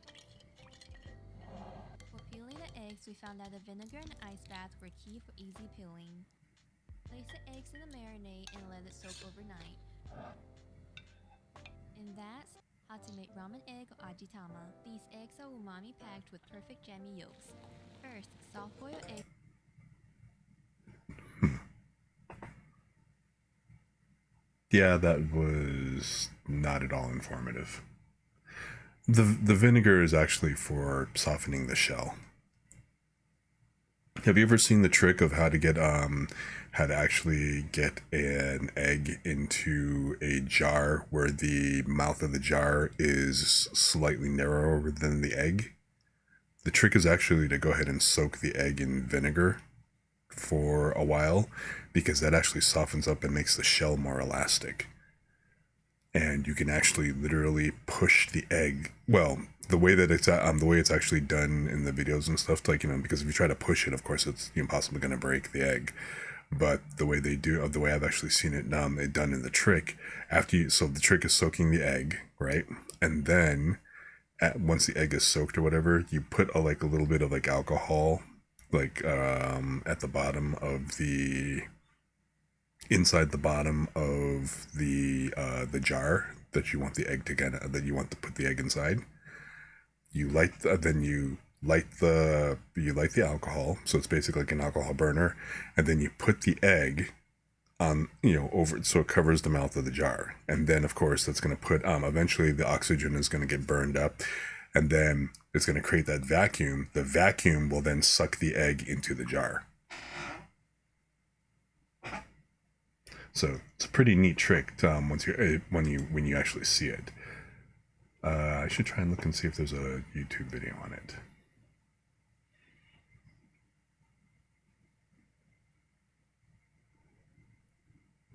For peeling the eggs, we found that the vinegar and ice bath were key for easy peeling. Place the eggs in the marinade and let it soak overnight. And that's how to make ramen egg or ajitama. These eggs are umami packed with perfect jammy yolks. First, soft-boil egg. Yeah, that was not at all informative. The vinegar is actually for softening the shell. Have you ever seen the trick of how to actually get an egg into a jar where the mouth of the jar is slightly narrower than the egg? The trick is actually to go ahead and soak the egg in vinegar for a while, because that actually softens up and makes the shell more elastic. And you can actually literally push the egg. Well, the way that it's actually done in the videos and stuff, like, you know, because if you try to push it, of course, it's impossible going to break the egg. But the way I've actually seen it done in the trick, so the trick is soaking the egg, right? And then once the egg is soaked or whatever, you put a little bit of like alcohol, like at the bottom of inside the bottom of the jar that you want the egg that you want to put the egg inside. You light the alcohol, so it's basically like an alcohol burner, and then you put the egg on, you know, over, so it covers the mouth of the jar. And then of course that's going to put eventually the oxygen is going to get burned up. and then it's going to create that vacuum. The vacuum will then suck the egg into the jar. So it's a pretty neat trick when you actually see it. I should try and look and see if there's a YouTube video on it.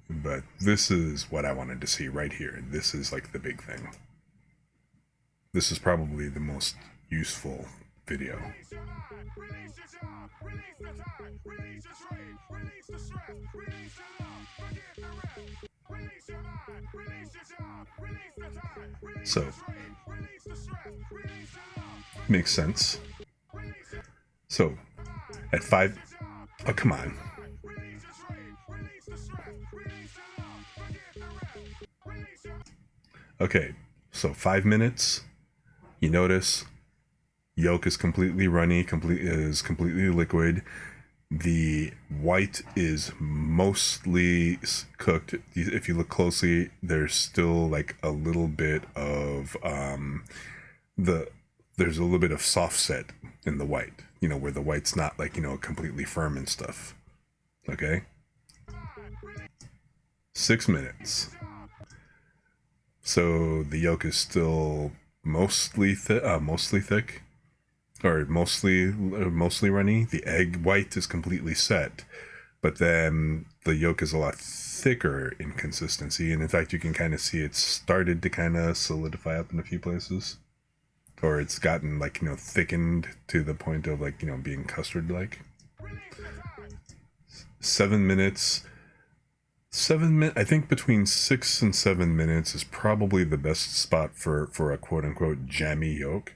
But this is what I wanted to see right here. This is like the big thing. This is probably the most useful video. So, makes sense. So, at 5, oh, come on. Okay, so 5 minutes, you notice yolk is completely runny, completely liquid. The white is mostly cooked. If you look closely, there's still like a little bit of there's a little bit of soft set in the white, you know, where the white's not like, you know, completely firm and stuff. Okay? 6 minutes. So the yolk is still mostly thick, or mostly runny. The egg white is completely set, but then the yolk is a lot thicker in consistency, and in fact, you can kind of see it's started to kind of solidify up in a few places, or it's gotten like, you know, thickened to the point of like, you know, being custard-like. 7 minutes. I think between 6 and 7 minutes is probably the best spot for a quote-unquote jammy yolk,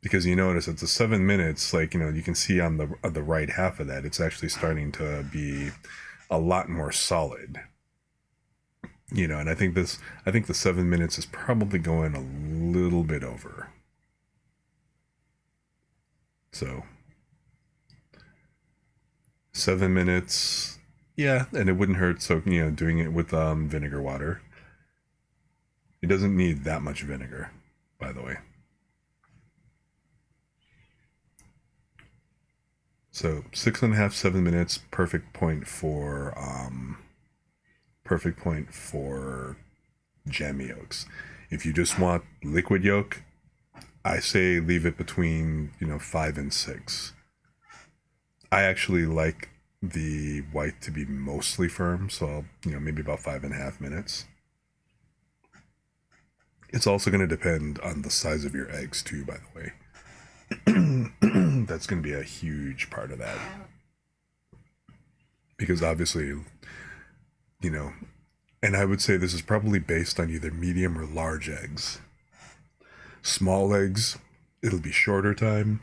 because you notice it's a 7 minutes, like, you know, you can see on the right half of that, it's actually starting to be a lot more solid, you know. And I think the 7 minutes is probably going a little bit over. So 7 minutes. Yeah, and it wouldn't hurt, so, you know, doing it with vinegar water. It doesn't need that much vinegar, by the way. So 6.5, 7 minutes, perfect point for jammy yolks. If you just want liquid yolk, I say leave it between, you know, 5 and 6. I actually like the white to be mostly firm, so, you know, maybe about 5.5 minutes. It's also going to depend on the size of your eggs too, by the way. That's going to be a huge part of that, because obviously, you know, and I would say this is probably based on either medium or large eggs. Small eggs, it'll be shorter time.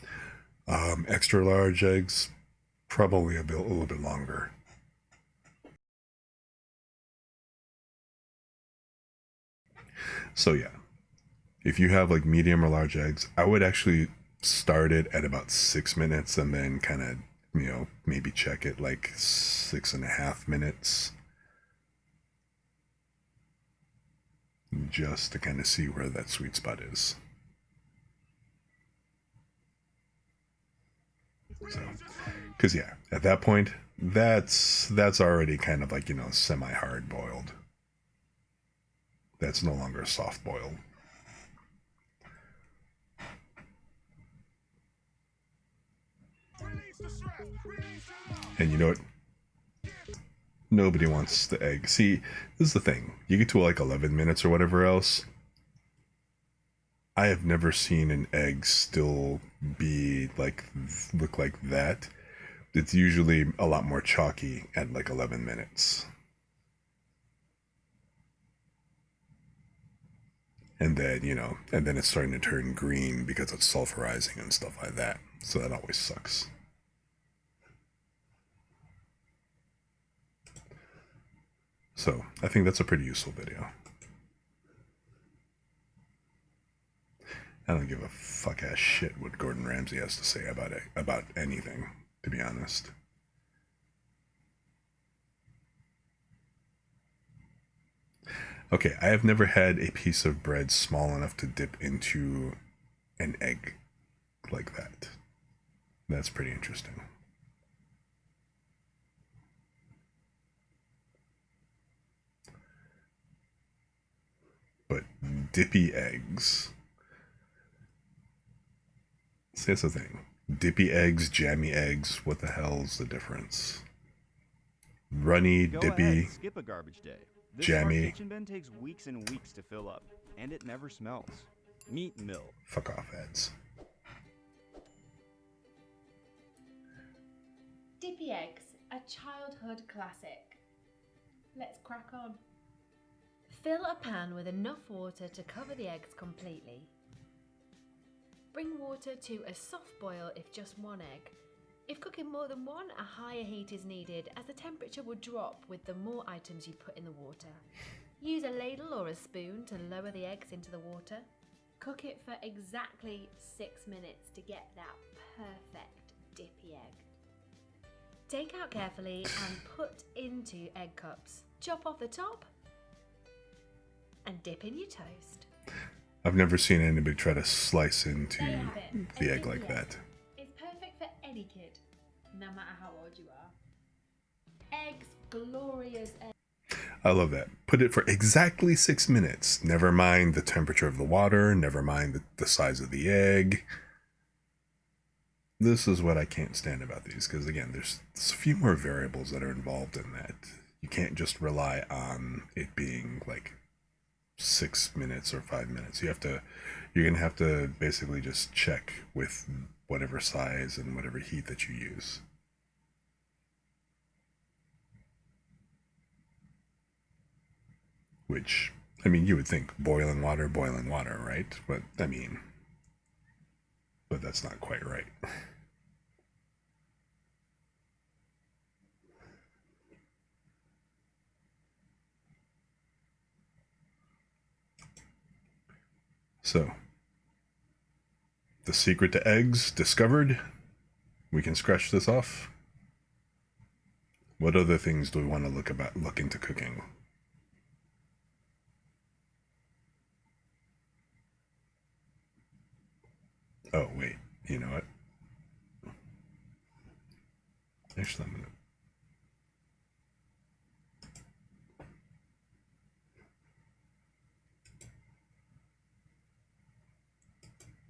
Extra large eggs, probably a little bit longer. So yeah, if you have like medium or large eggs, I would actually start it at about 6 minutes and then kind of, you know, maybe check it like 6.5 minutes, just to kind of see where that sweet spot is. So, because yeah, at that point, that's already kind of like, you know, semi-hard boiled. That's no longer soft boiled. And you know what? Nobody wants the egg. See, this is the thing. You get to like 11 minutes or whatever else, I have never seen an egg still be like, look like that. It's usually a lot more chalky at like 11 minutes. And then, you know, and then it's starting to turn green because it's sulfurizing and stuff like that. So that always sucks. So I think that's a pretty useful video. I don't give a fuck ass shit what Gordon Ramsay has to say about anything, to be honest. Okay, I have never had a piece of bread small enough to dip into an egg like that. That's pretty interesting. But dippy eggs. See, that's the thing. Dippy eggs, jammy eggs, what the hell's the difference? Runny, Go dippy, ahead, skip a garbage day. This jammy. smart kitchen bin takes weeks and weeks to fill up, and it never smells. Meet Mill. Fuck off ads. Dippy eggs, a childhood classic. Let's crack on. Fill a pan with enough water to cover the eggs completely. Bring water to a soft boil if just one egg. If cooking more than one, a higher heat is needed as the temperature will drop with the more items you put in the water. Use a ladle or a spoon to lower the eggs into the water. Cook it for exactly 6 minutes to get that perfect dippy egg. Take out carefully and put into egg cups. Chop off the top and dip in your toast. I've never seen anybody try to slice into There you have it, the a egg dippy like that. It's perfect for any kid, no matter how old you are. Eggs, glorious eggs. I love that. Put it for exactly 6 minutes. Never mind the temperature of the water, never mind the size of the egg. This is what I can't stand about these, because again, there's a few more variables that are involved in that. You can't just rely on it being like 6 minutes or 5 minutes. You're gonna have to basically just check with whatever size and whatever heat that you use. Which, I mean, you would think boiling water, right? But that's not quite right. So, the secret to eggs discovered. We can scratch this off. What other things do we want to look into cooking? Oh, wait. You know what? Actually, I'm gonna...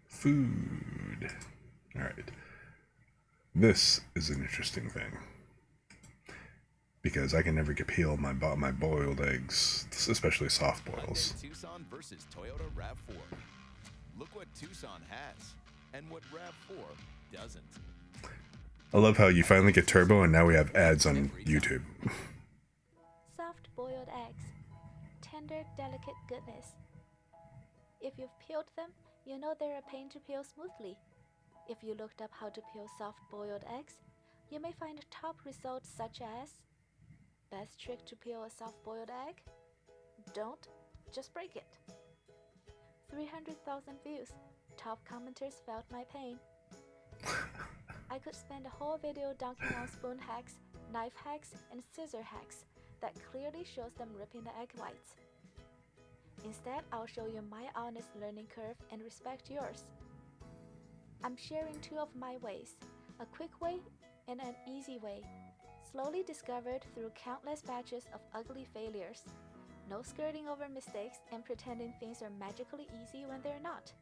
Food. All right. This is an interesting thing. Because I can never get peel my boiled eggs, especially soft boils. Hyundai Tucson versus Toyota RAV4. Look what Tucson has, and what RAV4 doesn't. I love how you finally get turbo and now we have ads on YouTube. Soft boiled eggs. Tender, delicate goodness. If you've peeled them, you know they're a pain to peel smoothly. If you looked up how to peel soft boiled eggs, you may find top results such as: best trick to peel a soft boiled egg? Don't, just break it. 300,000 views. Top commenters felt my pain. I could spend a whole video dunking on spoon hacks, knife hacks, and scissor hacks that clearly shows them ripping the egg whites. Instead, I'll show you my honest learning curve and respect yours. I'm sharing two of my ways, a quick way and an easy way, slowly discovered through countless batches of ugly failures. No skirting over mistakes and pretending things are magically easy when they're not.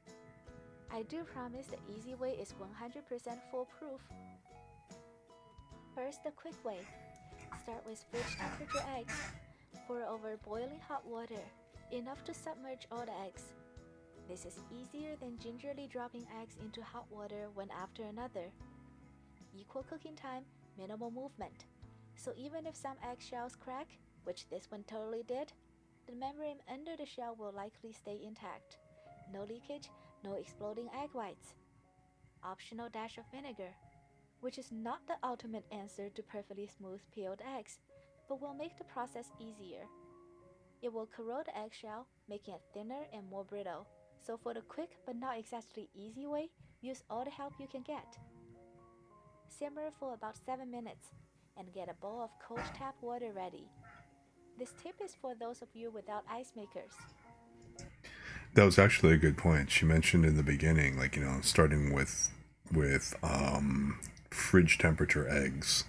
I do promise the easy way is 100% foolproof. First, the quick way. Start with fridge temperature eggs. Pour over boiling hot water, enough to submerge all the eggs. This is easier than gingerly dropping eggs into hot water one after another. Equal cooking time, minimal movement. So even if some eggshells crack, which this one totally did, the membrane under the shell will likely stay intact. No leakage, no exploding egg whites. Optional dash of vinegar, which is not the ultimate answer to perfectly smooth peeled eggs, but will make the process easier. It will corrode the eggshell, making it thinner and more brittle. So for the quick but not exactly easy way, use all the help you can get. Simmer for about 7 minutes and get a bowl of cold tap water ready. This tip is for those of you without ice makers. That was actually a good point. She mentioned in the beginning, like, starting with fridge temperature eggs.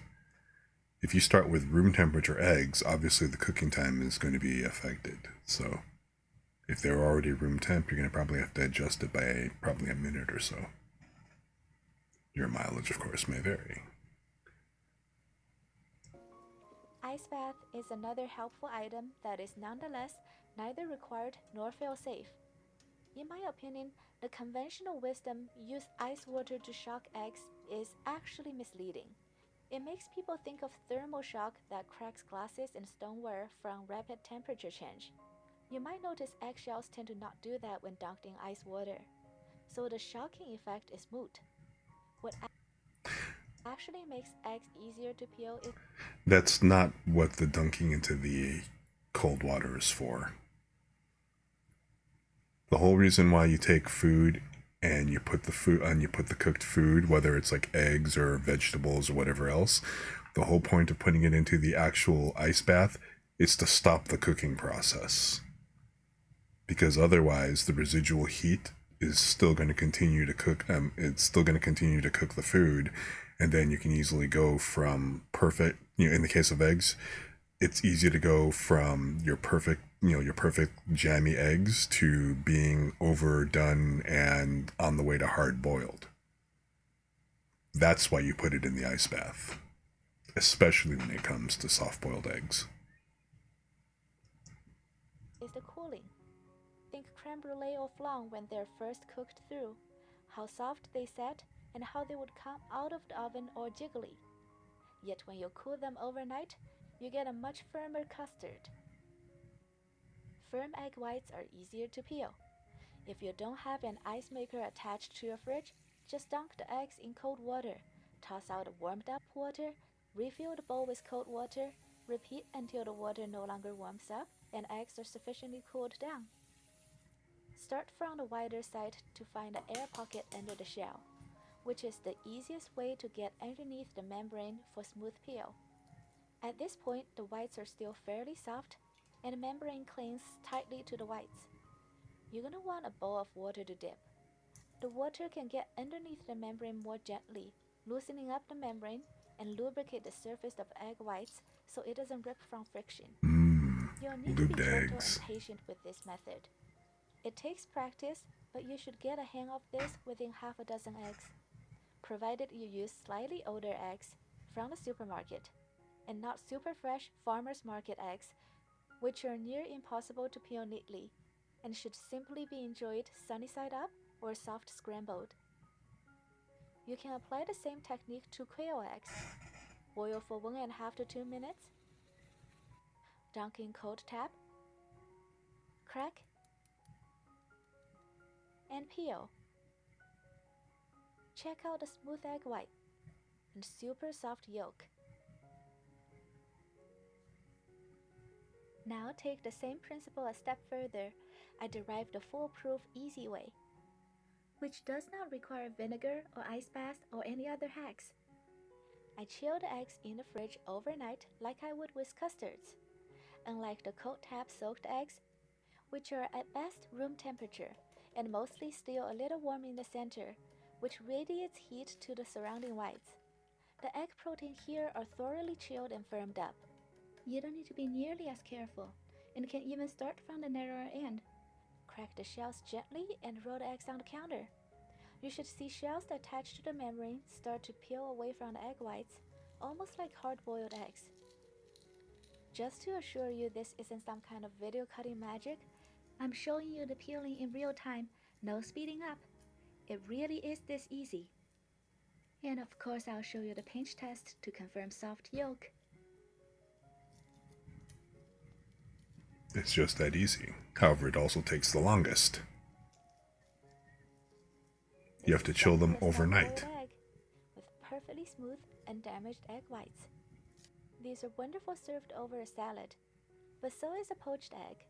If you start with room temperature eggs, obviously the cooking time is going to be affected. So if they're already room temp, you're going to probably have to adjust it by probably a minute or so. Your mileage, of course, may vary. Ice bath is another helpful item that is nonetheless neither required nor feel safe. In my opinion, the conventional wisdom use ice water to shock eggs is actually misleading. It makes people think of thermal shock that cracks glasses and stoneware from rapid temperature change. You might notice eggshells tend to not do that when dunked in ice water, so the shocking effect is moot. What actually makes eggs easier to peel is That's not what the dunking into the cold water is for. The whole reason why you take food and you put the cooked food, whether it's like eggs or vegetables or whatever else, the whole point of putting it into the actual ice bath is to stop the cooking process. Because otherwise the residual heat is still going to continue to cook. It's still going to continue to cook the food, and then you can easily go from perfect. In the case of eggs, it's easy to go from your perfect jammy eggs to being overdone and on the way to hard boiled. That's why you put it in the ice bath, especially when it comes to soft boiled eggs. is the cooling. Think creme brulee or flan when they're first cooked through, how soft they set and how they would come out of the oven all jiggly. Yet when you cool them overnight, you get a much firmer custard. Firm egg whites are easier to peel. If you don't have an ice maker attached to your fridge, just dunk the eggs in cold water, toss out warmed up water, refill the bowl with cold water, repeat until the water no longer warms up and eggs are sufficiently cooled down. Start from the wider side to find the air pocket under the shell, which is the easiest way to get underneath the membrane for smooth peel. At this point, the whites are still fairly soft, and the membrane clings tightly to the whites. You're going to want a bowl of water to dip. The water can get underneath the membrane more gently, loosening up the membrane and lubricate the surface of egg whites so it doesn't rip from friction. You'll need to be gentle and patient with this method. It takes practice, but you should get a hang of this within half a dozen eggs, provided you use slightly older eggs from the supermarket, and not super fresh farmer's market eggs, which are near impossible to peel neatly, and should simply be enjoyed sunny side up or soft scrambled. You can apply the same technique to quail eggs. Boil for 1.5 to 2 minutes, dunk in cold tap, crack, and peel. Check out the smooth egg white and super soft yolk. Now take the same principle a step further. I derived the foolproof easy way, which does not require vinegar or ice bath or any other hacks. I chill the eggs in the fridge overnight like I would with custards. Unlike the cold tap soaked eggs, which are at best room temperature and mostly still a little warm in the center, which radiates heat to the surrounding whites, the egg protein here are thoroughly chilled and firmed up. You don't need to be nearly as careful, and can even start from the narrower end. Crack the shells gently and roll the eggs on the counter. You should see shells attached to the membrane start to peel away from the egg whites, almost like hard-boiled eggs. Just to assure you this isn't some kind of video cutting magic, I'm showing you the peeling in real time, no speeding up. It really is this easy. And of course I'll show you the pinch test to confirm soft yolk. It's just that easy. However, it also takes the longest. You have to chill them overnight. Egg with perfectly smooth, undamaged egg whites. These are wonderful served over a salad, but so is a poached egg.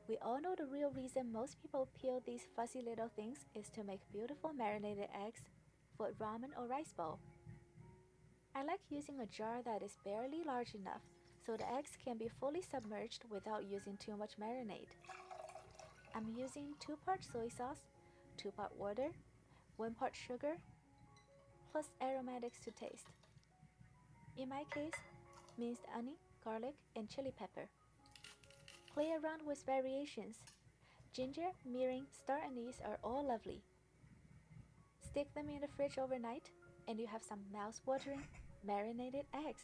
We all know the real reason most people peel these fuzzy little things is to make beautiful marinated eggs for ramen or rice bowl. I like using a jar that is barely large enough so the eggs can be fully submerged without using too much marinade. I'm using 2 parts soy sauce, 2 part water, 1 part sugar, plus aromatics to taste. In my case, minced onion, garlic, and chili pepper. Play around with variations. Ginger, mirin, star anise are all lovely. Stick them in the fridge overnight, and you have some mouth-watering marinated eggs.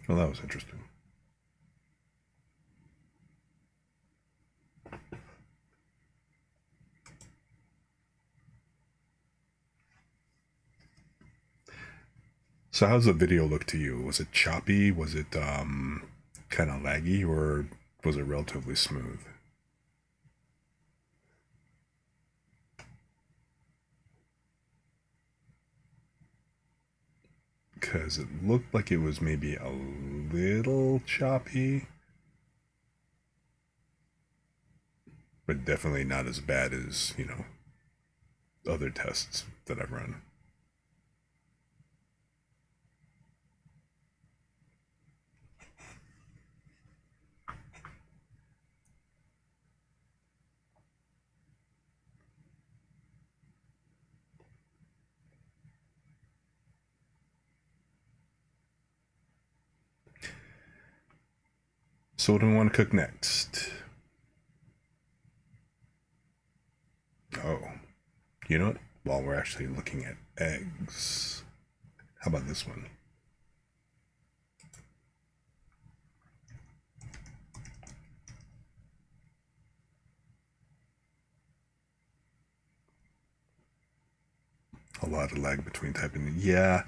Well, that was interesting. So how's the video look to you? Was it choppy? Was it kind of laggy, or was it relatively smooth? Because it looked like it was maybe a little choppy, but definitely not as bad as, you know, other tests that I've run. So what do we want to cook next? Oh, you know what? While we're actually looking at eggs, how about this one? A lot of lag between typing. Yeah,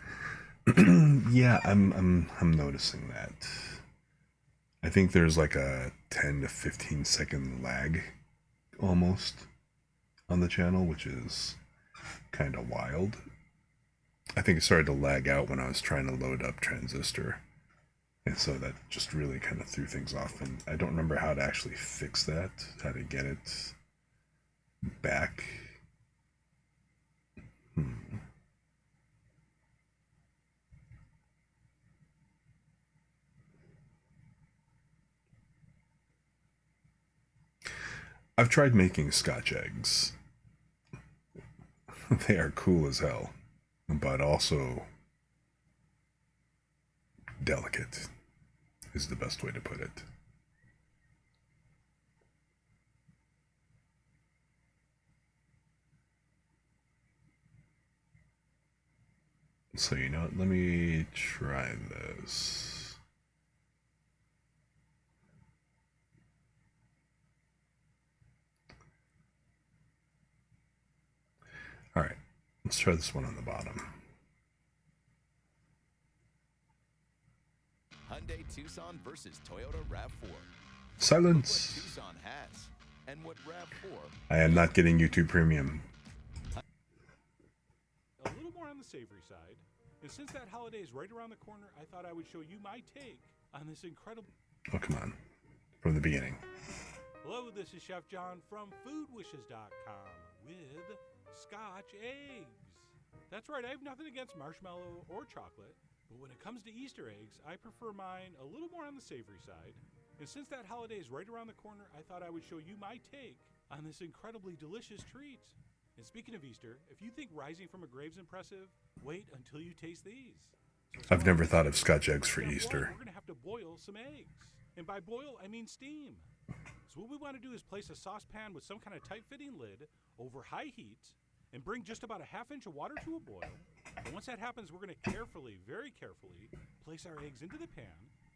yeah, I'm noticing that. I think there's like a 10 to 15 second lag almost on the channel, which is kind of wild. I think it started to lag out when I was trying to load up Transistor, and so that just really kind of threw things off, and I don't remember how to actually fix that, how to get it back. I've tried making Scotch eggs. They are cool as hell, but also delicate is the best way to put it. So, you know what? Let me try this. All right, let's try this one on the bottom. Hyundai Tucson versus Toyota RAV4. Silence. Look what Tucson has and what RAV4. I am not getting YouTube Premium. A little more on the savory side. And since that holiday is right around the corner, I thought I would show you my take on this incredible... Oh, come on. From the beginning. Hello, this is Chef John from foodwishes.com with Scotch eggs. That's right, I have nothing against marshmallow or chocolate, but when it comes to Easter eggs, I prefer mine a little more on the savory side. And since that holiday is right around the corner, I thought I would show you my take on this incredibly delicious treat. And speaking of Easter, if you think rising from a grave's impressive, wait until you taste these. I've never thought of Scotch eggs for Easter. We're going to have to boil some eggs. And by boil, I mean steam. So what we want to do is place a saucepan with some kind of tight-fitting lid over high heat and bring just about a half inch of water to a boil. And once that happens, we're going to carefully, very carefully, place our eggs into the pan.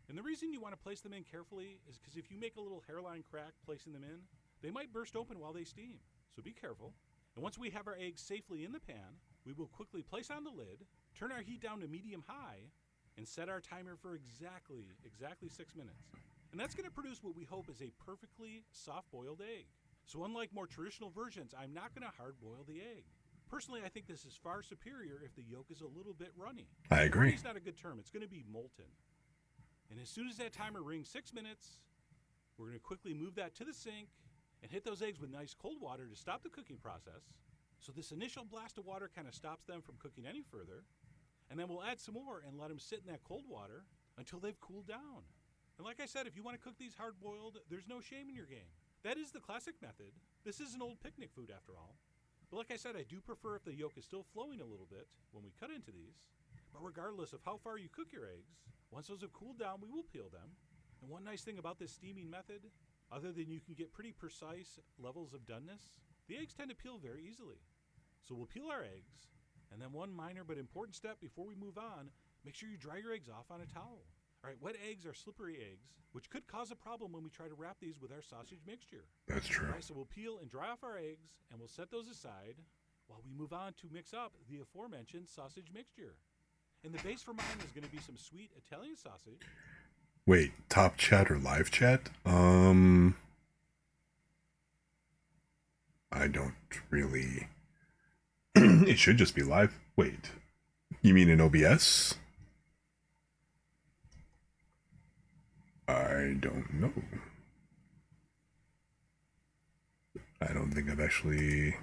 And the reason you want to place them in carefully is because if you make a little hairline crack placing them in, they might burst open while they steam. So be careful. And once we have our eggs safely in the pan, we will quickly place on the lid, turn our heat down to medium-high, and set our timer for exactly 6 minutes. And that's going to produce what we hope is a perfectly soft-boiled egg. So unlike more traditional versions, I'm not going to hard-boil the egg. Personally, I think this is far superior if the yolk is a little bit runny. I agree. Runny's not a good term. It's going to be molten. And as soon as that timer rings 6 minutes, we're going to quickly move that to the sink and hit those eggs with nice cold water to stop the cooking process. So this initial blast of water kind of stops them from cooking any further. And then we'll add some more and let them sit in that cold water until they've cooled down. And like I said, if you want to cook these hard-boiled, there's no shame in your game. That is the classic method. This is an old picnic food after all. But like I said, I do prefer if the yolk is still flowing a little bit when we cut into these. But regardless of how far you cook your eggs, once those have cooled down, we will peel them. And one nice thing about this steaming method, other than you can get pretty precise levels of doneness, the eggs tend to peel very easily. So we'll peel our eggs, and then one minor but important step before we move on, make sure you dry your eggs off on a towel. All right, wet eggs are slippery eggs, which could cause a problem when we try to wrap these with our sausage mixture. That's true. All right, so we'll peel and dry off our eggs, and we'll set those aside while we move on to mix up the aforementioned sausage mixture. And the base for mine is going to be some sweet Italian sausage. Wait, top chat or live chat? I don't really... It should just be live. Wait, you mean in OBS? I don't know. I don't think I've actually...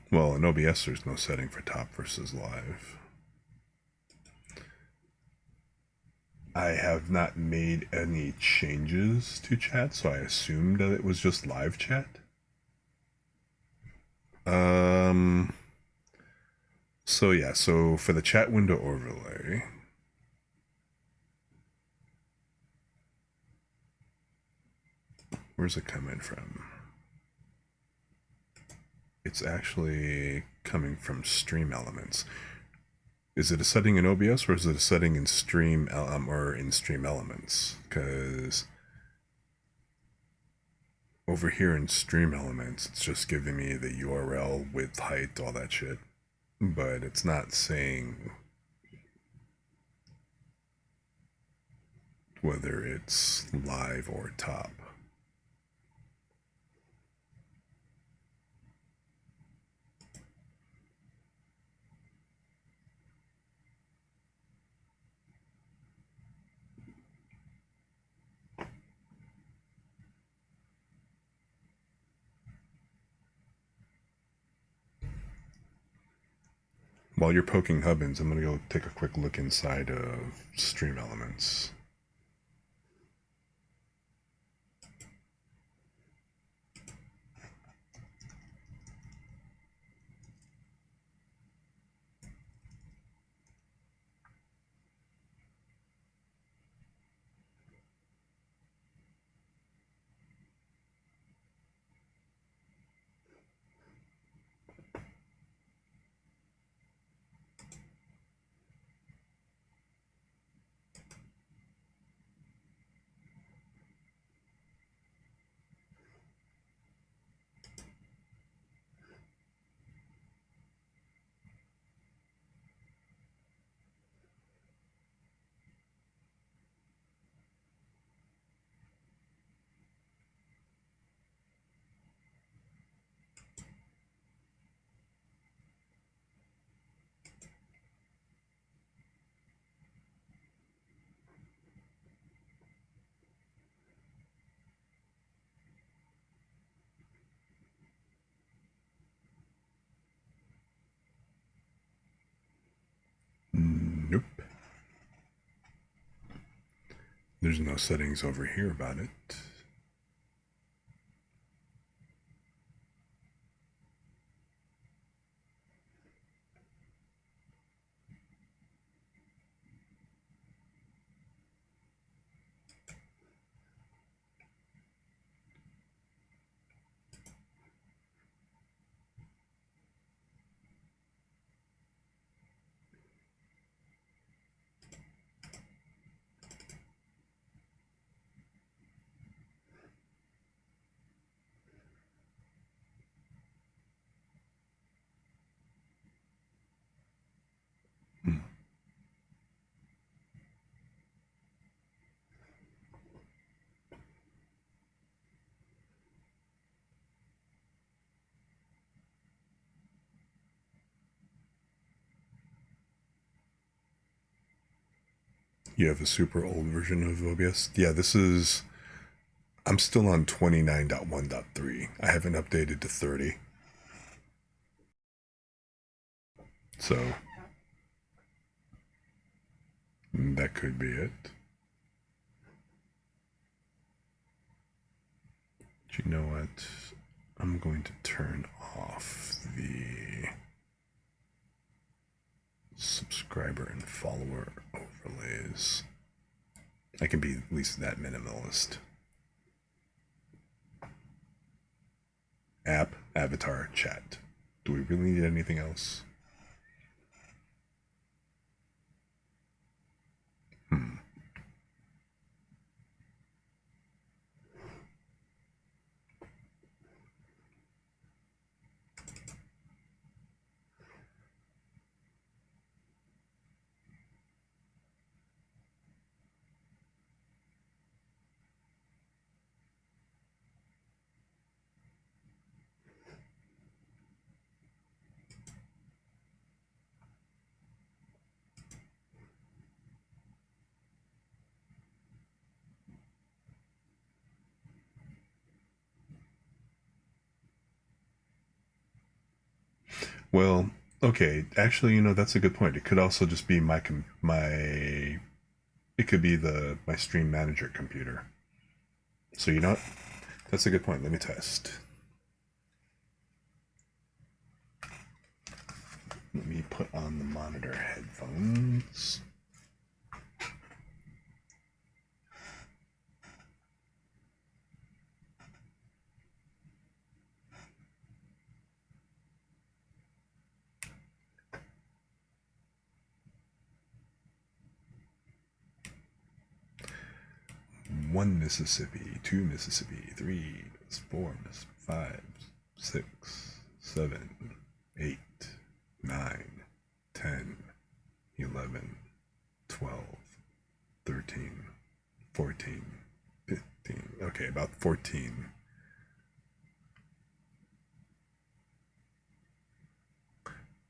Well, in OBS there's no setting for top versus live. I have not made any changes to chat, so I assumed that it was just live chat. So yeah, so for the chat window overlay, where's it coming from? It's actually coming from Stream Elements. Is it a setting in OBS or is it a setting in Stream or in Stream Elements? Because over here in Stream Elements, it's just giving me the URL, width, height, all that shit. But it's not saying whether it's live or top. While you're poking Hubbins, I'm going to go take a quick look inside of Stream Elements. Nope. There's no settings over here about it. You have a super old version of OBS? Yeah, this is... I'm still on 29.1.3. I haven't updated to 30. So... that could be it. But you know what? I'm going to turn off the subscriber and follower overlays. I can be at least that minimalist. App, avatar, chat. Do we really need anything else? Well, okay, actually, you know, that's a good point. It could also just be my it could be my stream manager computer. So you know what? That's a good point. Let me test. Let me put on the monitor headphones. One Mississippi, 2 Mississippi, 3, 4, 5, 6, 7, 8, 9, 10, 11, 12, 13, 14, 15. Okay, about 14.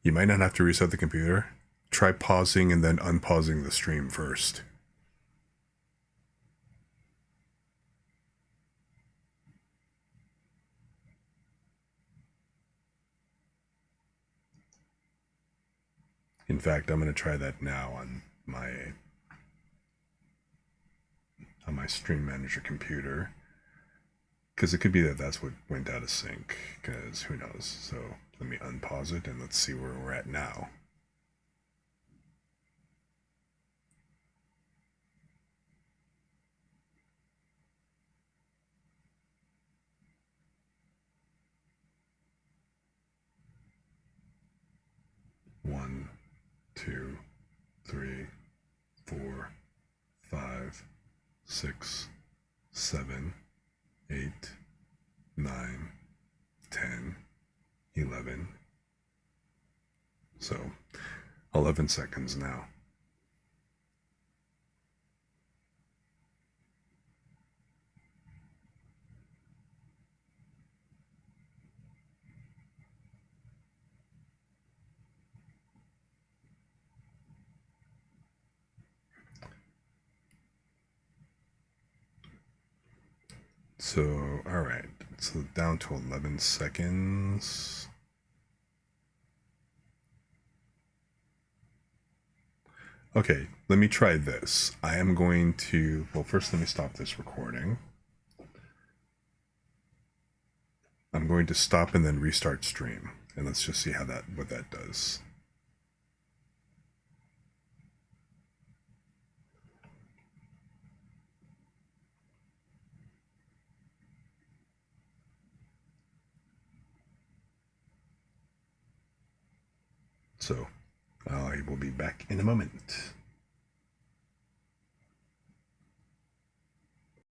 You might not have to reset the computer. Try pausing and then unpausing the stream first. In fact, I'm going to try that now on my stream manager computer, because it could be that that's what went out of sync, because who knows. So let me unpause it and let's see where we're at now. One, 2, 3, 4, 5, 6, 7, 8, 9, 10, 11. So 11 seconds now. So, all right, so down to 11 seconds. Okay, let me try this. I am going to, well, first let me stop this recording. I'm going to stop and then restart stream, and let's just see what that does. So, I will be back in a moment.